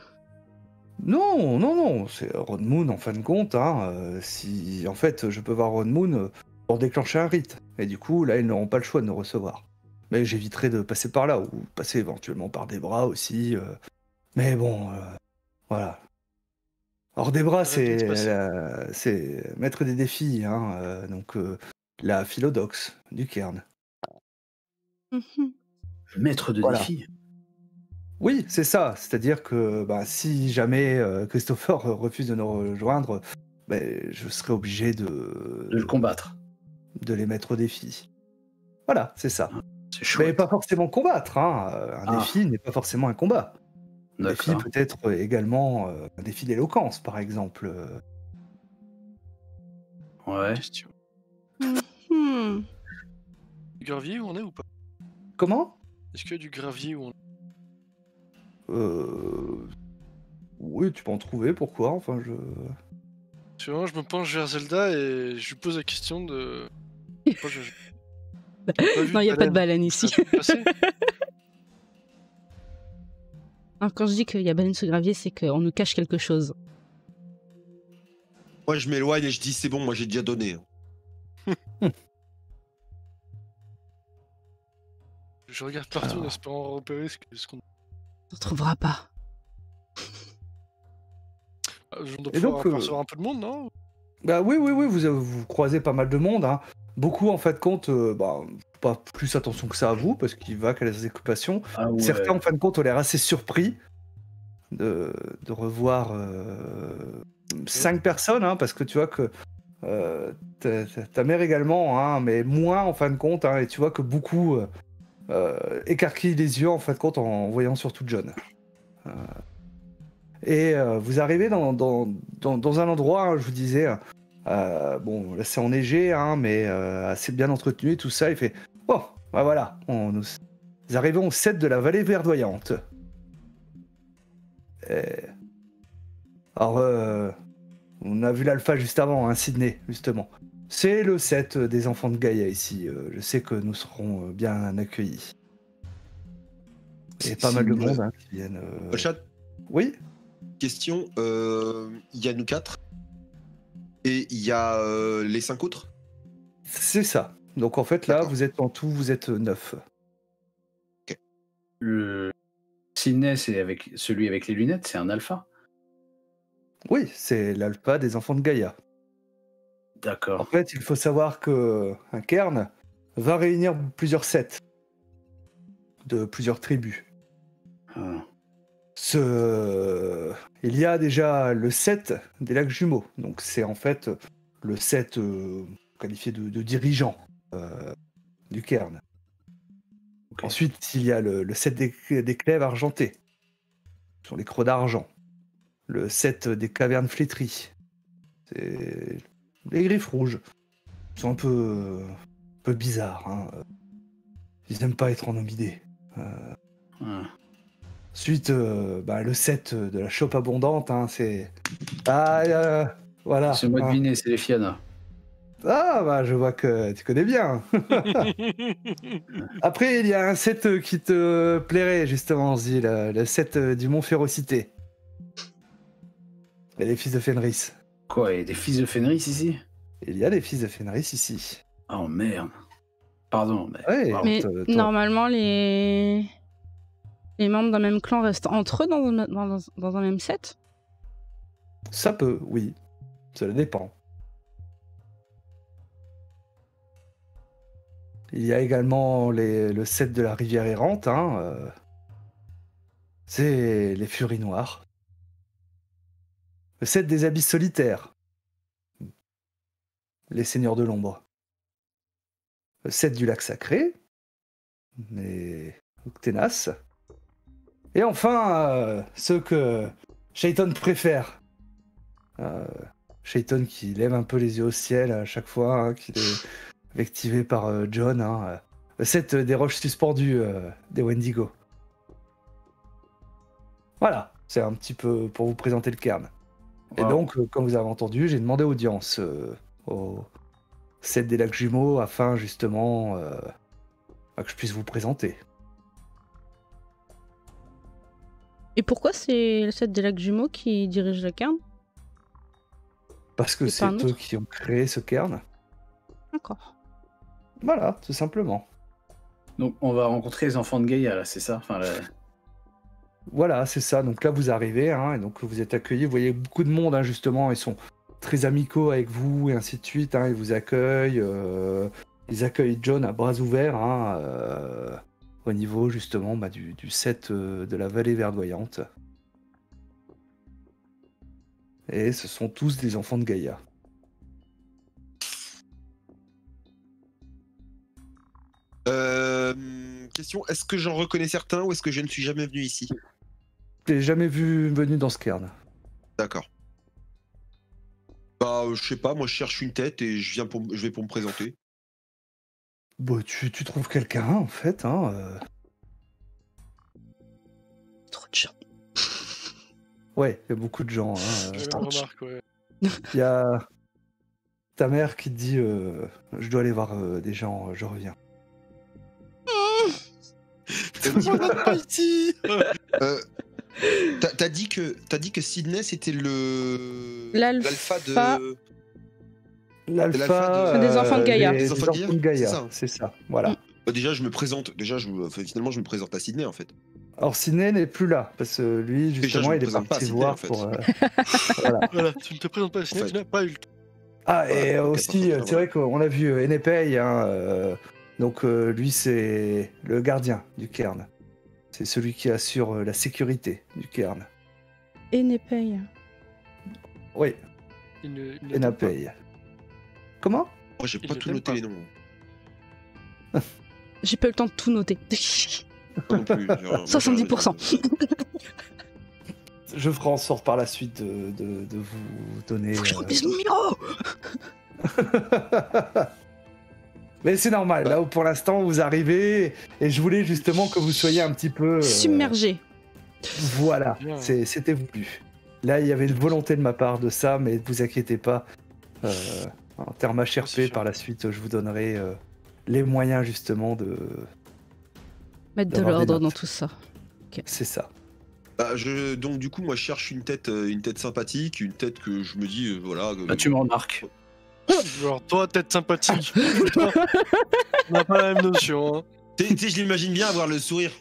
Non, c'est Ron Moon en fin de compte. Hein, si en fait je peux voir Ron Moon pour déclencher un rite. Et du coup, là, ils n'auront pas le choix de nous recevoir. Mais j'éviterai de passer par là, ou passer éventuellement par des bras aussi. Mais bon, voilà. Hors des bras, c'est maître des défis, hein, donc la philodoxe du cairn. Maître de défi? Oui, c'est ça. C'est-à-dire que si jamais Christopher refuse de nous rejoindre, je serai obligé de le combattre. De les mettre au défi. Voilà, c'est ça. C'est chouette. Mais pas forcément combattre. Hein. Un défi n'est pas forcément un combat. Un défi peut être également un défi d'éloquence, par exemple. Ouais. Question. Du gravier où on est ou pas? Comment? Est-ce qu'il y a du gravier où on est? Oui, tu peux en trouver, pourquoi? Enfin, Tu vois, je me penche vers Zelda et je lui pose la question de... Non, il n'y a pas de baleine ici. Alors, quand je dis qu'il y a baleine sous gravier, c'est qu'on nous cache quelque chose. Moi, je m'éloigne et je dis c'est bon, moi j'ai déjà donné. Je regarde partout en espérant repérer ce qu'on... On ne retrouvera pas. Je dois pouvoir apercevoir un peu de monde, non? Oui, vous croisez pas mal de monde. Hein. Beaucoup, en fin de compte, pas plus attention que ça à vous, parce qu'il va qu'à les occupations. Ah ouais. Certains, en fin de compte, ont l'air assez surpris de revoir 5 personnes, hein, parce que tu vois que ta mère également, hein, mais moins en fin de compte, hein, et tu vois que beaucoup écarquillent les yeux en fin de compte en voyant surtout John. Et vous arrivez dans un endroit, hein, je vous disais, bon, là c'est enneigé, hein, mais assez bien entretenu et tout ça. Il fait oh, bah voilà, nous arrivons au 7 de la vallée verdoyante. Et... Alors, on a vu l'alpha juste avant, hein, Sydney, justement. C'est le 7 des enfants de Gaïa ici. Je sais que nous serons bien accueillis. Et pas mal de monde hein, qui viennent. Chat. Oui. Question, il y a nous 4 et il y a les 5 autres. C'est ça. Donc en fait là, vous êtes en tout, vous êtes 9. Ok. Le Sydney, c'est avec celui avec les lunettes, c'est un alpha. Oui, c'est l'alpha des enfants de Gaïa. D'accord. En fait, il faut savoir que un cairn va réunir plusieurs sets de plusieurs tribus. Ah. Il y a déjà le set des lacs jumeaux. Donc c'est en fait le set qualifié de dirigeant du cairn. Okay. Ensuite, il y a le set des clèves argentées. Ce sont les crocs d'argent. Le set des cavernes flétries. C'est les griffes rouges. Ils sont un peu bizarres. Hein. Ils n'aiment pas être en hominidés. Ensuite, le set de la chope abondante, hein, c'est... voilà. C'est moi deviné, c'est les Fiana. Ah, bah, je vois que tu connais bien. Après, il y a un set qui te plairait, justement, Zi, le set du Mont Férocité. Et les fils de Fenris. Quoi, il y a des fils de Fenris ici? Il y a des fils de Fenris ici. Oh, merde. Pardon. Ouais, mais normalement, les membres d'un même clan restent entre eux dans un même set? Ça peut, oui. Cela dépend. Il y a également le set de la rivière errante. Hein, c'est les furies noires. Le set des abysses solitaires. Les seigneurs de l'ombre. Le set du lac sacré. Les Octénas. Et enfin, ceux que Shayton préfère. Shayton qui lève un peu les yeux au ciel à chaque fois, hein, qui est activé par John. Hein, le set des roches suspendues des Wendigo. Voilà, c'est un petit peu pour vous présenter le cairn. Wow. Et donc, comme vous avez entendu, j'ai demandé audience au set des lacs jumeaux afin justement que je puisse vous présenter. Et pourquoi c'est le set des lacs jumeaux qui dirige le cairn? Parce que c'est eux qui ont créé ce cairn. D'accord. Voilà, tout simplement. Donc on va rencontrer les enfants de Gaïa, là, c'est ça Voilà, c'est ça. Donc là, vous arrivez, hein, et donc vous êtes accueillis. Vous voyez beaucoup de monde, hein, justement. Ils sont très amicaux avec vous, et ainsi de suite. Hein, ils vous accueillent. Ils accueillent John à bras ouverts, hein, au niveau, justement, du set de la vallée verdoyante. Et ce sont tous des enfants de Gaïa. Question, est-ce que j'en reconnais certains ou est-ce que je ne suis jamais venu ici? Je l'ai jamais venu dans ce cairn. D'accord. Bah, je sais pas, moi je cherche une tête et je vais pour me présenter. Bah, tu trouves quelqu'un, en fait, hein. Trop de gens. Ouais, il y a beaucoup de gens. Hein, remarque, ouais. Il y a ta mère qui te dit je dois aller voir des gens, je reviens. Pas ici. T'as dit que Sydney c'était l'alpha de l'alpha des enfants de Gaïa. Des enfants de Gaïa, c'est ça. Voilà. Déjà je me présente. Finalement je me présente à Sydney en fait. Alors Sydney n'est plus là parce que lui justement il est parti voir pour. Voilà, tu ne te présentes pas à Sydney, tu n'as pas eu le temps. Ah et aussi c'est vrai qu'on a vu Enepei, hein, donc lui c'est le gardien du cairn. C'est celui qui assure la sécurité du cairn. Enepei. Oui. Enepei. Comment? Moi, j'ai Il pas le tout t'aime noté pas. les noms. J'ai pas eu le temps de tout noter. Moi non plus. 70%. Je ferai en sorte par la suite de vous donner. Faut que je remplisse mon micro. Mais c'est normal, là où pour l'instant vous arrivez, et je voulais justement que vous soyez un petit peu. Submergé. Voilà, Bien. c'était voulu. Là, il y avait une volonté de ma part de ça, mais ne vous inquiétez pas. En termes HRP, C'est par la suite, je vous donnerai les moyens justement de. Mettre de D'avoir des l'ordre notes. dans tout ça. C'est ça. Bah, donc du coup, moi, je cherche une tête sympathique, une tête que je me dis, voilà. Bah, tu me remarques. Alors, toi, tête sympathique. Toi, on n'a pas la même notion. Hein. Tu sais, je l'imagine bien avoir le sourire.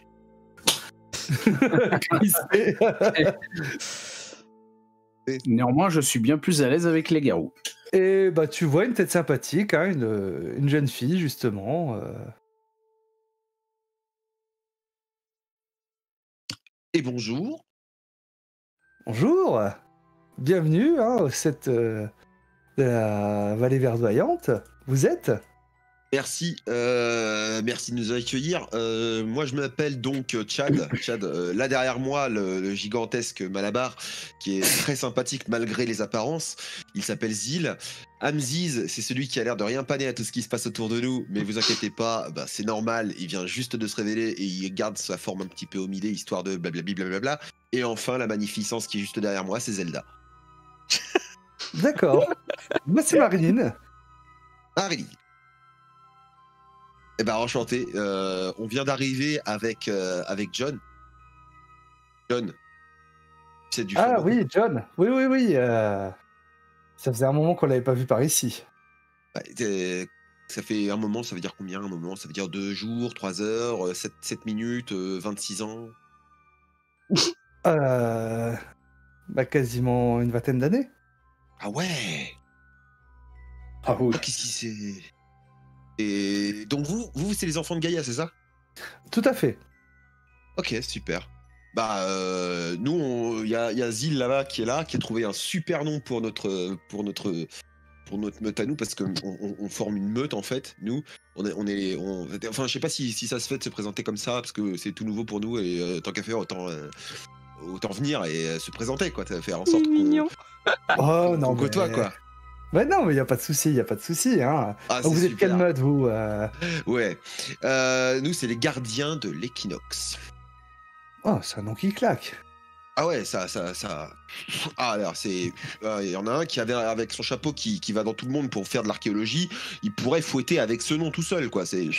Néanmoins, je suis bien plus à l'aise avec les garous. Et bah, tu vois une tête sympathique, hein, une jeune fille justement. Et bonjour. Bonjour, bienvenue hein, au set de la vallée verdoyante. Vous êtes? Merci, merci de nous accueillir. Moi, je m'appelle donc Chad. Chad, là derrière moi, le gigantesque Malabar, qui est très sympathique malgré les apparences. Il s'appelle Zil. Hamziz, c'est celui qui a l'air de rien paner à tout ce qui se passe autour de nous, mais vous inquiétez pas, bah, c'est normal. Il vient juste de se révéler et il garde sa forme un petit peu humilée, histoire de blablabla. Et enfin, la magnificence qui est juste derrière moi, c'est Zelda. D'accord. Moi, c'est Marilyn. Marilyn. Eh ben enchanté, on vient d'arriver avec John. John, c'est du Ah fond. oui, John. Oui. Ça faisait un moment qu'on l'avait pas vu par ici. Ouais, ça fait un moment, ça veut dire combien un moment? Ça veut dire 2 jours, 3 heures, 7 minutes, 26 ans. Bah, quasiment une vingtaine d'années. Ah ouais. Ah oui. Qu'est-ce qui c'est? Et donc vous c'est les enfants de Gaïa, c'est ça? Tout à fait. Ok, super. Bah nous, il y a Zil là-bas qui est là, qui a trouvé un super nom pour notre meute à nous, parce qu'on on forme une meute en fait. Nous, enfin, je sais pas si ça se fait de se présenter comme ça, parce que c'est tout nouveau pour nous, et tant qu'à faire, autant venir et se présenter, quoi, faire en sorte Mignon. Oh non, qu'on mais... côtoie, quoi. Ouais, non, mais y a pas de souci, hein. Ah, Donc, c'est vous êtes super. quelle mode, vous Ouais. Nous, c'est les gardiens de l'équinoxe. Oh, c'est un nom qui claque. Ah ouais, ça. Ah, alors, c'est. Il y en a un qui avait avec son chapeau qui va dans tout le monde pour faire de l'archéologie. Il pourrait fouetter avec ce nom tout seul, quoi. C'est.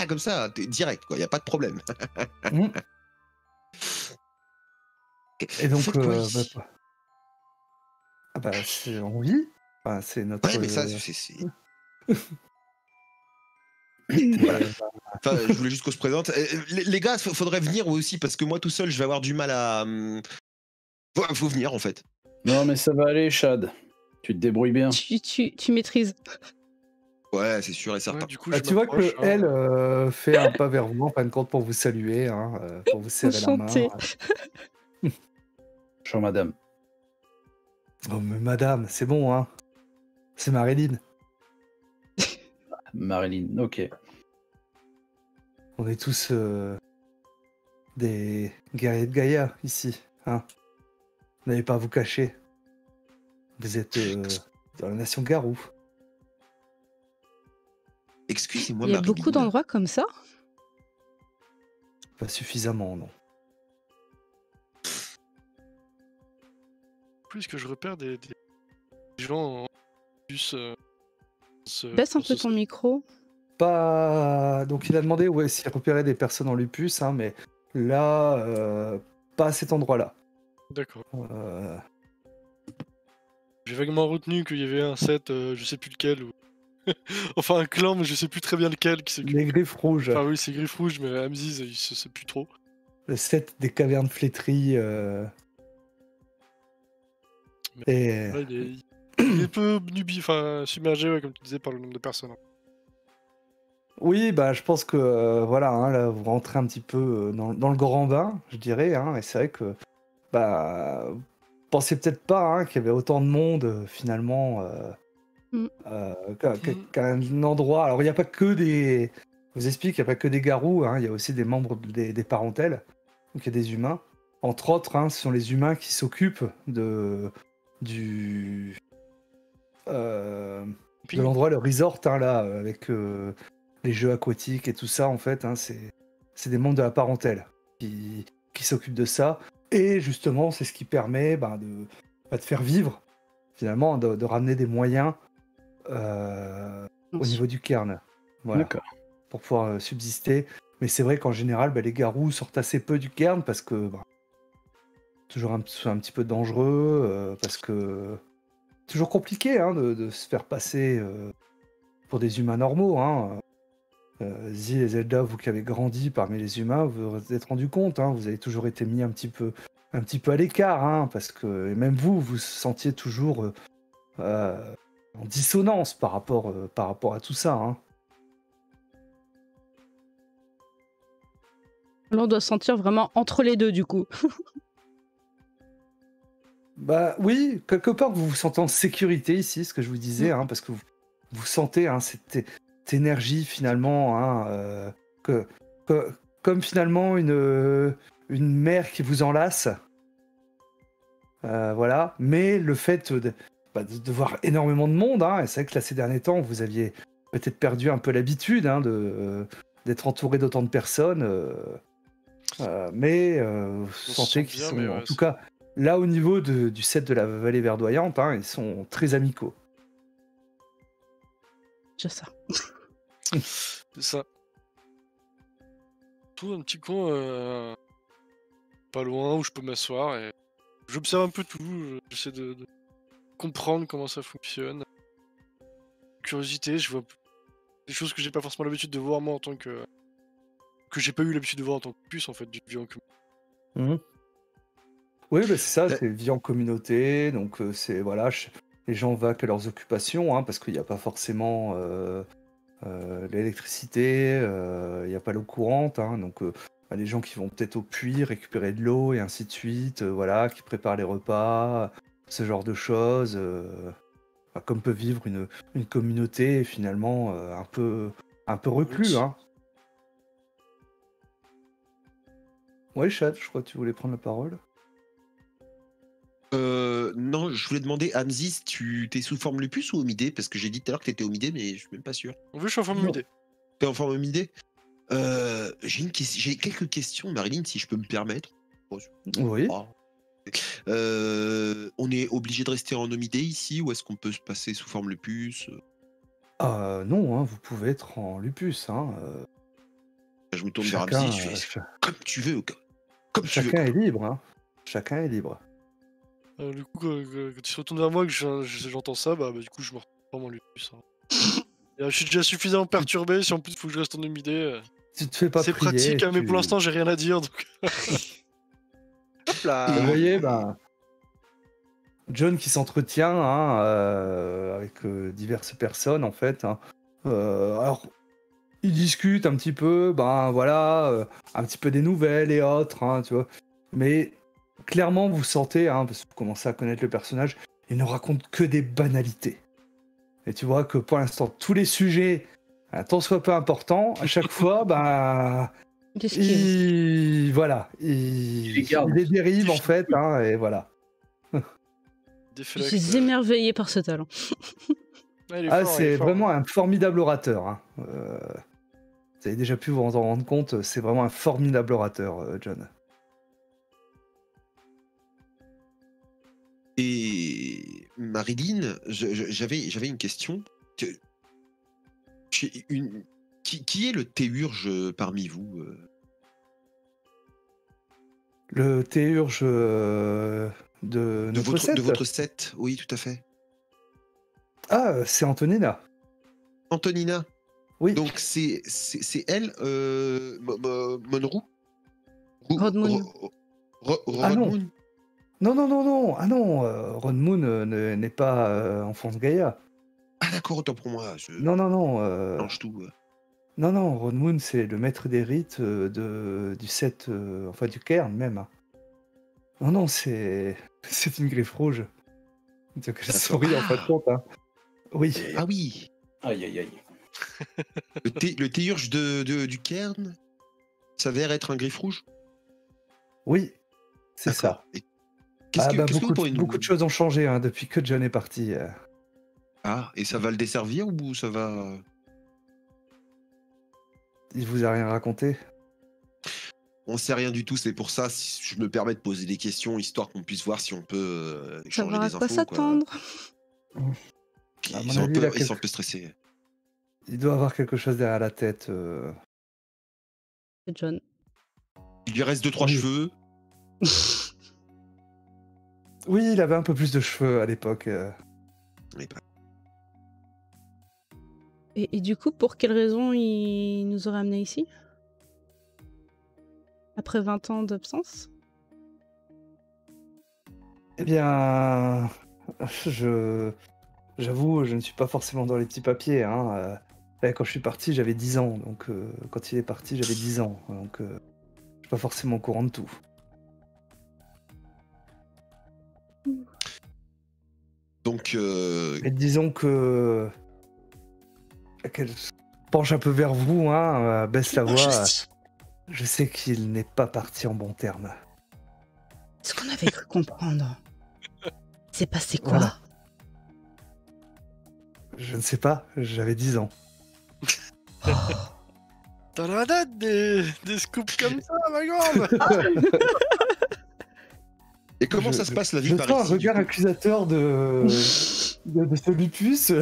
Comme ça, direct, quoi. Y a pas de problème. Mm. Et donc, Faites quoi ici? ah bah, on vit. Enfin, c'est notre. Ouais, mais ça, c'est. Voilà. Enfin, je voulais juste qu'on se présente. Les gars, faudrait venir aussi, parce que moi tout seul, je vais avoir du mal à. Faut venir en fait. Non, mais ça va aller, Chad. Tu te débrouilles bien. Tu maîtrises. Ouais, c'est sûr et certain. Ouais, du coup, Bah, je tu vois m'approche, que elle fait un pas vers vous, en fin de compte, pour vous saluer, hein, pour vous serrer Enchantée. la main. Bonjour, madame. Oh, mais madame, c'est bon, hein. C'est Marilyn. Marilyn, ok. On est tous des guerriers de Gaïa ici, hein. Vous n'avez pas à vous cacher. Vous êtes dans la nation Garou. Excusez-moi, Il y a Marilyn. beaucoup d'endroits comme ça. Pas suffisamment, non. Plus que je repère des gens en plus. Baisse un peu ton micro. Pas... Donc il a demandé où s'il repérait des personnes en lupus, hein, mais là, pas à cet endroit-là. D'accord. Euh, J'ai vaguement retenu qu'il y avait un set, je sais plus lequel. Enfin, un clan, mais je sais plus très bien lequel. Qui les griffes rouges, Enfin, oui, c'est Griffe Rouge, mais Hamziz, il sait plus trop. le set des cavernes flétries. Et... Là, il est un peu submergé, ouais, comme tu disais, par le nombre de personnes. Oui, bah, je pense que voilà, hein, là, vous rentrez un petit peu dans le grand bain, je dirais, hein, et c'est vrai que bah, vous pensez peut-être pas hein, qu'il y avait autant de monde finalement qu'un endroit. Alors, il n'y a pas que des. Je vous explique, il n'y a pas que des garous, hein, il y a aussi des membres des parentèles, donc il y a des humains. Entre autres, hein, ce sont les humains qui s'occupent de l'endroit, le resort, hein, là, avec les jeux aquatiques et tout ça, en fait, hein, c'est des membres de la parentèle qui s'occupent de ça. Et justement, c'est ce qui permet de faire vivre, finalement, de ramener des moyens au niveau du cairn. Voilà, D'accord. pour pouvoir subsister. Mais c'est vrai qu'en général, les garous sortent assez peu du cairn parce que toujours un petit peu dangereux, parce que toujours compliqué, hein, de se faire passer pour des humains normaux, hein. Zi et Zelda, vous qui avez grandi parmi les humains, vous vous êtes rendu compte, hein, vous avez toujours été mis un petit peu à l'écart, hein, parce que et même vous vous sentiez toujours en dissonance par rapport à tout ça, hein. Là, on doit se sentir vraiment entre les deux, du coup. Bah oui, quelque part vous vous sentez en sécurité ici, ce que je vous disais, hein, parce que vous sentez, hein, cette énergie finalement, hein, comme finalement une mer qui vous enlace, voilà. Mais le fait de voir énormément de monde, hein, et c'est vrai que là ces derniers temps vous aviez peut-être perdu un peu l'habitude, hein, d'être entouré d'autant de personnes, mais vous sentez qu'ils sont, en tout cas. Là, au niveau du set de la vallée verdoyante, hein, ils sont très amicaux. C'est ça. C'est ça. Tout un petit coin pas loin où je peux m'asseoir et j'observe un peu tout. J'essaie de comprendre comment ça fonctionne. Curiosité, je vois des choses que j'ai pas forcément l'habitude de voir moi en tant que j'ai pas eu l'habitude de voir en tant que puce en fait du vie en commun. Oui, c'est ça, c'est vie en communauté, donc c'est voilà, les gens vaquent à leurs occupations, hein, parce qu'il n'y a pas forcément l'électricité, il n'y a pas l'eau courante, hein, donc les gens qui vont peut-être au puits récupérer de l'eau et ainsi de suite, voilà, qui préparent les repas, ce genre de choses, comme peut vivre une communauté finalement un peu reclus, hein. Ouais, Chad, je crois que tu voulais prendre la parole. Non, je voulais demander, Hamziz, tu t'es sous forme lupus ou homidé? Parce que j'ai dit tout à l'heure que t'étais homidé, mais je suis même pas sûr. Oui, je suis en forme homidé. T'es en forme homidé? J'ai quelques questions, Marilyn, si je peux me permettre. Oui. On est obligé de rester en homidé ici ou est-ce qu'on peut se passer sous forme lupus? Non, hein, vous pouvez être en lupus, hein. Je me tourne vers Hamziz, je fais comme tu veux. Chacun est libre, hein. Chacun est libre. Du coup, quand il se retourne vers moi et que j'entends ça, du coup, je me reprends en lupus. Hein. Je suis déjà suffisamment perturbé, si en plus il faut que je reste en humidé. Tu te fais pas c'est prier, pratique, hein, mais pour l'instant, j'ai rien à dire. Donc... Hop là. Vous voyez, John qui s'entretient, hein, avec diverses personnes, en fait. Hein. Alors, ils discutent un petit peu, voilà, un petit peu des nouvelles et autres, hein, tu vois. Mais clairement, vous sentez, hein, parce que vous commencez à connaître le personnage, il ne raconte que des banalités. Et tu vois que pour l'instant, tous les sujets, tant soit peu importants, à chaque fois, il les dérive en fait, hein, et voilà. Je suis émerveillé par ce talent. C'est vraiment un formidable orateur. Hein. Vous avez déjà pu vous en rendre compte, c'est vraiment un formidable orateur, John. Et Marilyn, j'avais une question. Qui est le théurge parmi vous? Le théurge de votre set, oui, tout à fait. Ah, c'est Antonina. Antonina? Oui. Donc c'est elle, Monroe? Rodmoon. Rodmoon? Non. Ah non, Rodmoon n'est pas enfant de Gaïa. Ah d'accord, autant pour moi. Non. Lance tout. Non, Rodmoon, c'est le maître des rites du set, enfin du cairn même. Hein. Non, c'est une griffe rouge. Donc je souris en fin de compte. Hein. Oui. Ah oui. Aïe, aïe, aïe. Le théurge du Cairn s'avère être un griffe rouge. Oui, c'est D'accord. ça. Et qu'est-ce que vous pourriez nous... beaucoup de choses ont changé hein, depuis que John est parti. Ah, et ça va le desservir ou ça va... Il vous a rien raconté? On sait rien du tout, c'est pour ça si je me permets de poser des questions, histoire qu'on puisse voir si on peut échanger Savoir à des quoi infos. s'attendre. À Ils mon sont avis, un peu stressés. il doit avoir quelque chose derrière la tête. C'est John. Il lui reste 2-3 Oui. cheveux. Oui, il avait un peu plus de cheveux à l'époque. Mais pas- Et du coup, pour quelle raison il nous aurait amenés ici? Après 20 ans d'absence? Eh bien, j'avoue, je ne suis pas forcément dans les petits papiers. Hein. Quand je suis parti, j'avais 10 ans. Donc, quand il est parti, j'avais 10 ans. Donc, je suis pas forcément au courant de tout. Donc, Et disons que... qu'elle se penche un peu vers vous, hein, baisse la voix. Je sais qu'il n'est pas parti en bons termes. Ce qu'on avait cru comprendre. C'est passé quoi? Voilà. Je ne sais pas, j'avais 10 ans. T'en as date des scoops comme ça, ma grande. et comment ça se passe la vie Je par sens ici un du regard coup accusateur de ce lupus.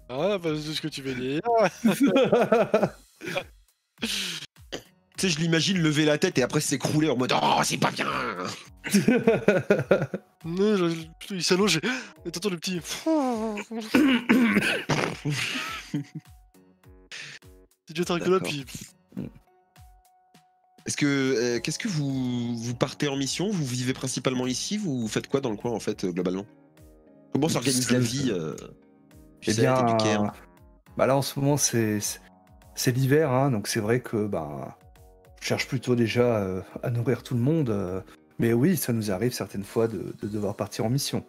Ah, bah, c'est ce que tu veux dire. Tu sais, je l'imagine lever la tête et après s'écrouler en mode « Oh, c'est pas bien !» Non, il s'allonge et t'entends le petit. C'est déjà rigolo, D'accord. puis. Est-ce que qu'est-ce que vous partez en mission? Vous vivez principalement ici? Vous faites quoi dans le coin en fait globalement? Comment s'organise la vie du Eh Seth et du Cairn? bah là en ce moment c'est l'hiver, hein, donc c'est vrai que je cherche plutôt déjà à nourrir tout le monde. Mais oui, ça nous arrive certaines fois de devoir partir en mission.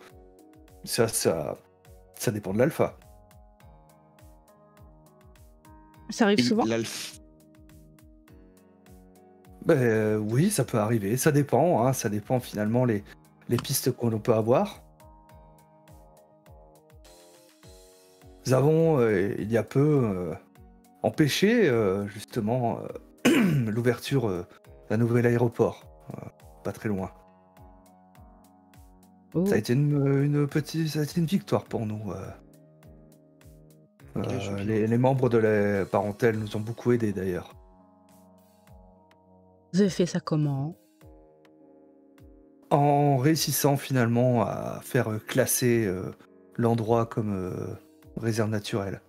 Ça dépend de l'alpha. Ça arrive Et souvent? Oui, ça peut arriver, ça dépend, hein, ça dépend finalement les pistes qu'on peut avoir. Nous avons, il y a peu, empêché justement l'ouverture d'un nouvel aéroport, pas très loin. Oh. Ça a été une victoire pour nous. Les membres de la parentèle nous ont beaucoup aidés d'ailleurs. Vous avez fait ça comment? En réussissant finalement à faire classer l'endroit comme réserve naturelle.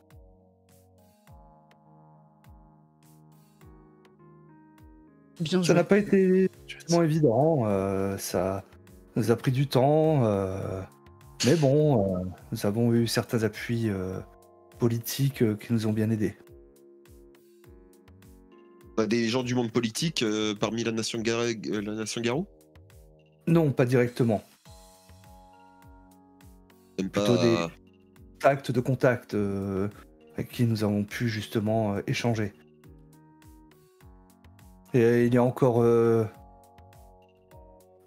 Bien Ça joué. n'a pas été vraiment évident, ça nous a pris du temps, mais bon, nous avons eu certains appuis politiques qui nous ont bien aidés. On a des gens du monde politique parmi la nation Garou? Non, pas directement. Même Plutôt des pas... actes de contact avec qui nous avons pu justement échanger. Et il y a encore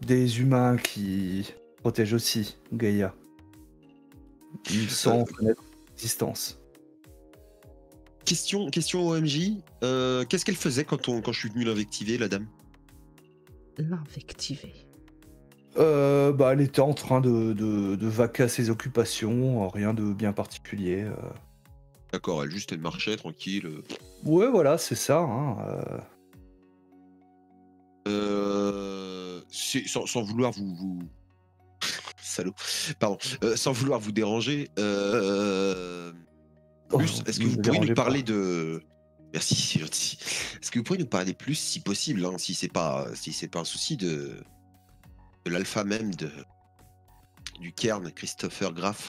des humains qui protègent aussi Gaïa, sans connaître l'existence. Question OMJ, qu'est-ce qu'elle faisait quand je suis venu l'invectiver, la dame? L'invectiver. Elle était en train de vaquer à ses occupations, rien de bien particulier. D'accord, elle marchait tranquille. Ouais, voilà, c'est ça. Hein, sans vouloir vous... Salaud. Pardon. Sans vouloir vous déranger, plus, est-ce que vous pourriez nous parler de... Merci, c'est gentil. Est-ce que vous pourriez nous parler plus, si possible, hein, si c'est pas un souci, de l'alpha même du Cairn, Christopher Graff?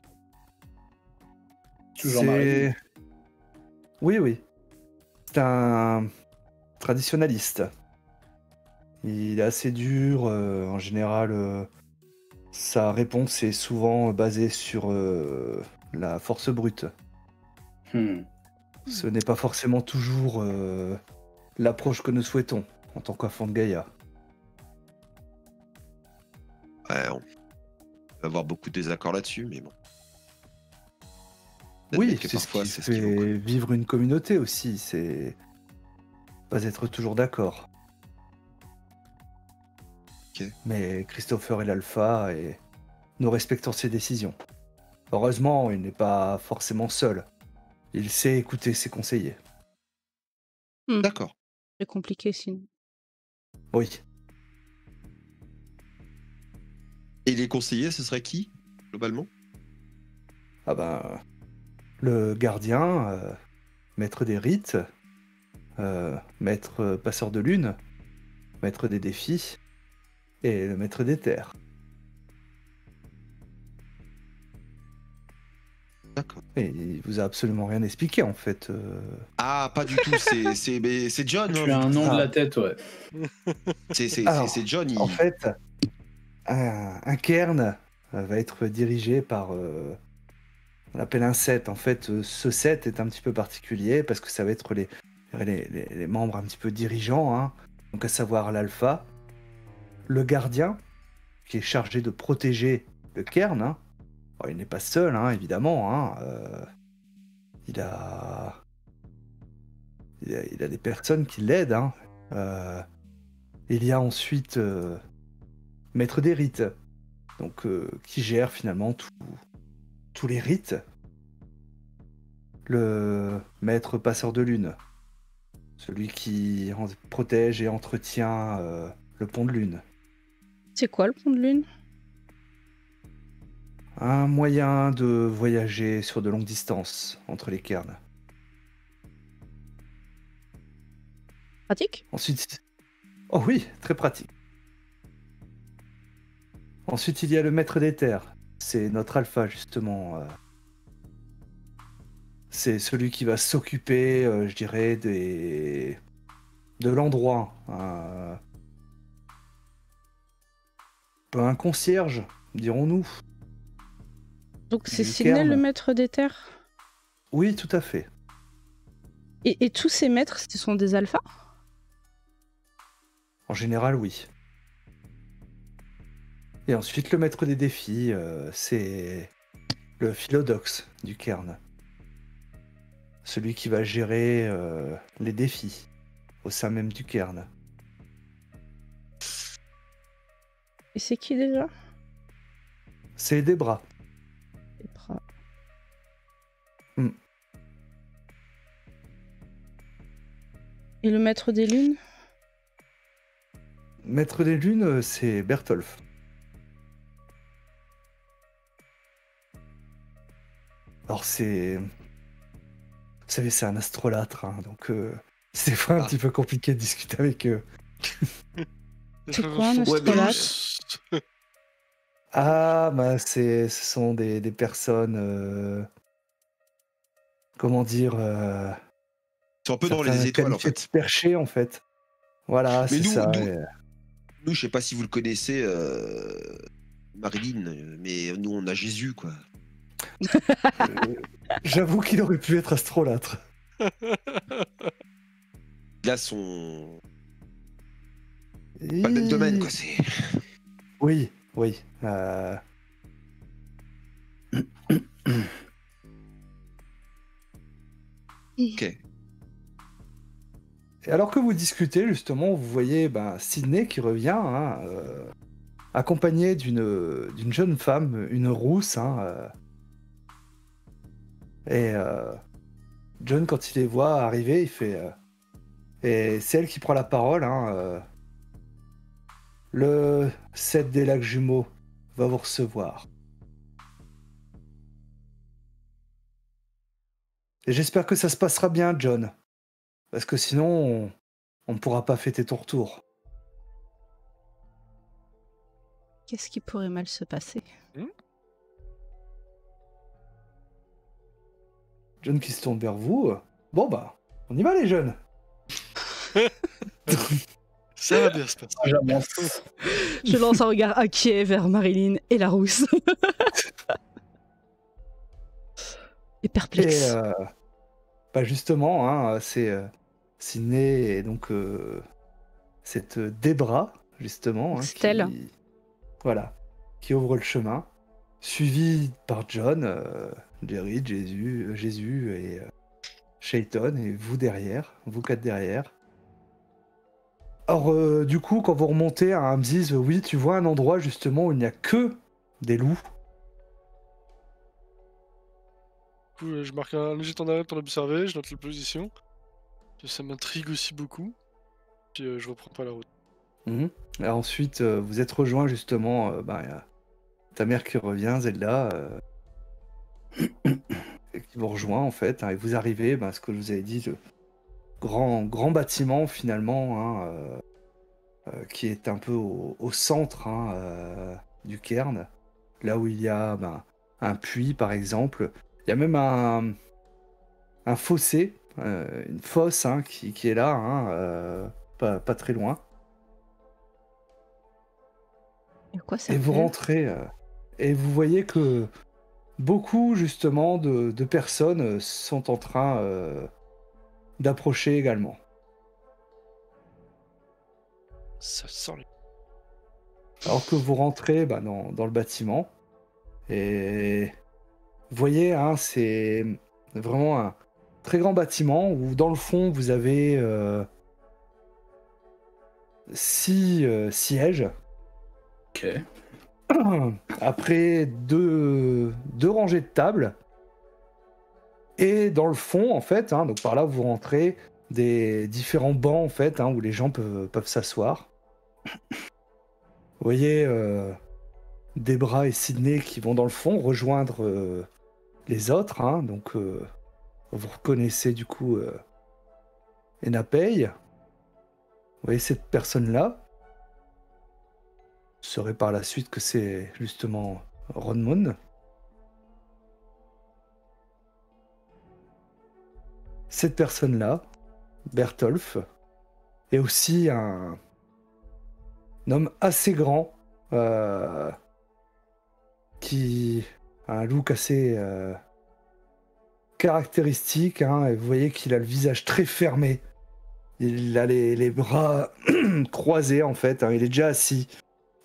Toujours marié. Oui. C'est un traditionnaliste. Il est assez dur, en général. sa réponse est souvent basée sur la force brute. Ce n'est pas forcément toujours l'approche que nous souhaitons en tant qu'enfant de Gaïa. Ouais, on va avoir beaucoup de désaccords là-dessus, mais bon. Oui, c'est ce qui fait vivre une communauté aussi, c'est pas être toujours d'accord. Okay. Mais Christopher est l'alpha et nous respectons ses décisions. Heureusement, il n'est pas forcément seul. Il sait écouter ses conseillers. D'accord. C'est compliqué sinon. Oui. Et les conseillers, ce serait qui, globalement? Ah ben, le gardien, maître des rites, maître passeur de lune, maître des défis, et le maître des terres. D'accord. Et il vous a absolument rien expliqué en fait. Ah, pas du tout, c'est John. Tu as un nom de la tête, ouais. C'est John. En fait, un cairn va être dirigé par... on l'appelle un set. En fait, ce set est un petit peu particulier parce que ça va être les membres un petit peu dirigeants, hein. Donc à savoir l'alpha, le gardien, qui est chargé de protéger le cairn, hein. Bon, il n'est pas seul, hein, évidemment, hein. Il a des personnes qui l'aident, hein. Il y a ensuite maître des rites, donc qui gère finalement tous les rites. Le maître passeur de lune, celui qui protège et entretient le pont de lune. C'est quoi le pont de lune? Un moyen de voyager sur de longues distances entre les cairns. Pratique? Ensuite... Oh oui, très pratique. Ensuite, il y a le maître des terres. C'est notre alpha, justement. C'est celui qui va s'occuper, je dirais, de l'endroit. Un concierge, dirons-nous. Donc c'est Sidney le maître des terres? Oui, tout à fait. Et tous ces maîtres, ce sont des alphas? En général, oui. Et ensuite, le maître des défis, c'est le philodoxe du cairn. Celui qui va gérer les défis au sein même du cairn. Et c'est qui déjà? C'est Debra. Debra. Et le maître des lunes? Maître des lunes, c'est Bertolf. Alors c'est... Vous savez, c'est un astrolâtre, hein, donc c'est un petit peu compliqué de discuter avec eux. C'est quoi un astrolâtre? Ah, bah ce sont des personnes... comment dire... Ils sont un peu dans les étoiles, en fait. Perchées, en fait. Voilà, c'est ça. Nous, je sais pas si vous le connaissez, Marilyn, mais nous, on a Jésus, quoi. J'avoue qu'il aurait pu être astrolâtre. Là, son... Pas le même domaine, quoi, c'est... Oui. Ok. Et alors que vous discutez, justement, vous voyez Sidney qui revient, hein, accompagné d'une jeune femme, une rousse. Hein, et John, quand il les voit arriver, il fait... et c'est elle qui prend la parole. Hein, le 7 des lacs jumeaux va vous recevoir. Et j'espère que ça se passera bien, John. Parce que sinon, on ne pourra pas fêter ton retour. Qu'est-ce qui pourrait mal se passer? John qui se tourne vers vous. Bon on y va les jeunes. Ça va bien se passer. J'avance. Je lance un regard inquiet vers Marilyn et la rousse. Et perplexe. Et bah justement, hein, c'est Sydney et donc cette Debra, justement. Hein, Stella. Voilà, qui ouvre le chemin, suivi par John, Jerry, Jésus et Shayton, et vous derrière, vous 4 derrière. Alors, du coup, quand vous remontez à Hamziz, oui, tu vois un endroit justement où il n'y a que des loups. Du coup, je marque un léger temps d'arrêt pour l'observer, je note la position. Ça m'intrigue aussi beaucoup. Puis je reprends pas la route. Et ensuite, vous êtes rejoint justement, y a ta mère qui revient, Zelda, et qui vous rejoint en fait, hein, et vous arrivez, ce que je vous avais dit, le grand bâtiment finalement, hein, qui est un peu au centre, hein, du cairn, là où il y a un puits par exemple. Il y a même un fossé, une fosse, hein, qui est là, hein, pas très loin. Et quoi ça Et vous rentrez, et vous voyez que beaucoup justement de personnes sont en train d'approcher également. Ça sent les... Alors que vous rentrez dans le bâtiment, et vous voyez, hein, c'est vraiment un très grand bâtiment où dans le fond vous avez 6 sièges. Ok. Après deux rangées de tables. Et dans le fond, en fait, hein, donc par là vous rentrez des différents bancs en fait, hein, où les gens peuvent s'asseoir. Vous voyez Debra et Sydney qui vont dans le fond rejoindre les autres, hein, donc vous reconnaissez du coup Enapei. Vous voyez cette personne-là. Vous saurez par la suite que c'est justement Ronmund. Cette personne-là, Bertolf, est aussi un homme assez grand, qui a un look assez caractéristique, hein, et vous voyez qu'il a le visage très fermé. Il a les bras croisés en fait, hein, il est déjà assis.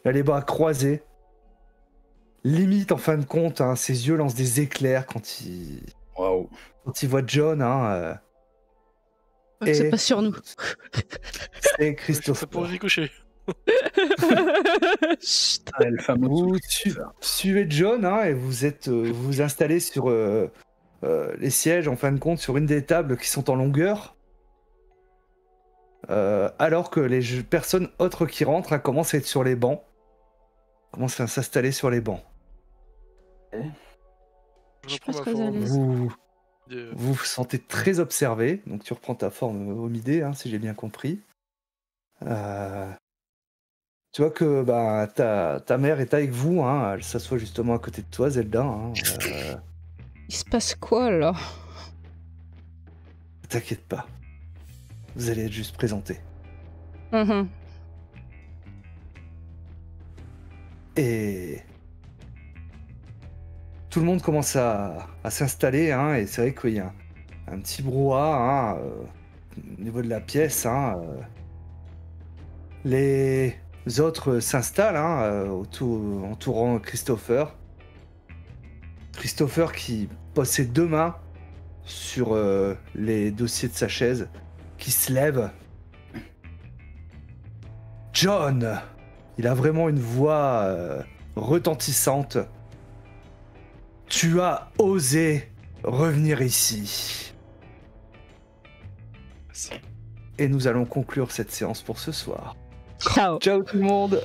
Il a les bras croisés. Limite, en fin de compte, hein, ses yeux lancent des éclairs quand il voit John. Hein, c'est pas sur nous. C'est Christophe. Ça pourrait ricocher. Le fameux Vous suivez John, hein, et vous installez sur les sièges, en fin de compte, sur une des tables qui sont en longueur. Alors que les personnes autres qui rentrent, hein, commencent à être sur les bancs. Commencent à s'installer sur les bancs. Je suis pas très à l'aise. Vous vous sentez très observé, donc tu reprends ta forme homidée, hein, si j'ai bien compris. Tu vois que ta mère est avec vous, hein, elle s'assoit justement à côté de toi, Zelda. Hein, Il se passe quoi là? Ne t'inquiète pas, vous allez être juste présentés. Et tout le monde commence à s'installer, hein, et c'est vrai qu'il y a un petit brouhaha, hein, au niveau de la pièce. Hein, les autres s'installent, hein, entourant Christopher. Christopher qui pose ses 2 mains sur les dossiers de sa chaise, qui se lève. John! Il a vraiment une voix retentissante. Tu as osé revenir ici. Et nous allons conclure cette séance pour ce soir. Ciao. Ciao tout le monde!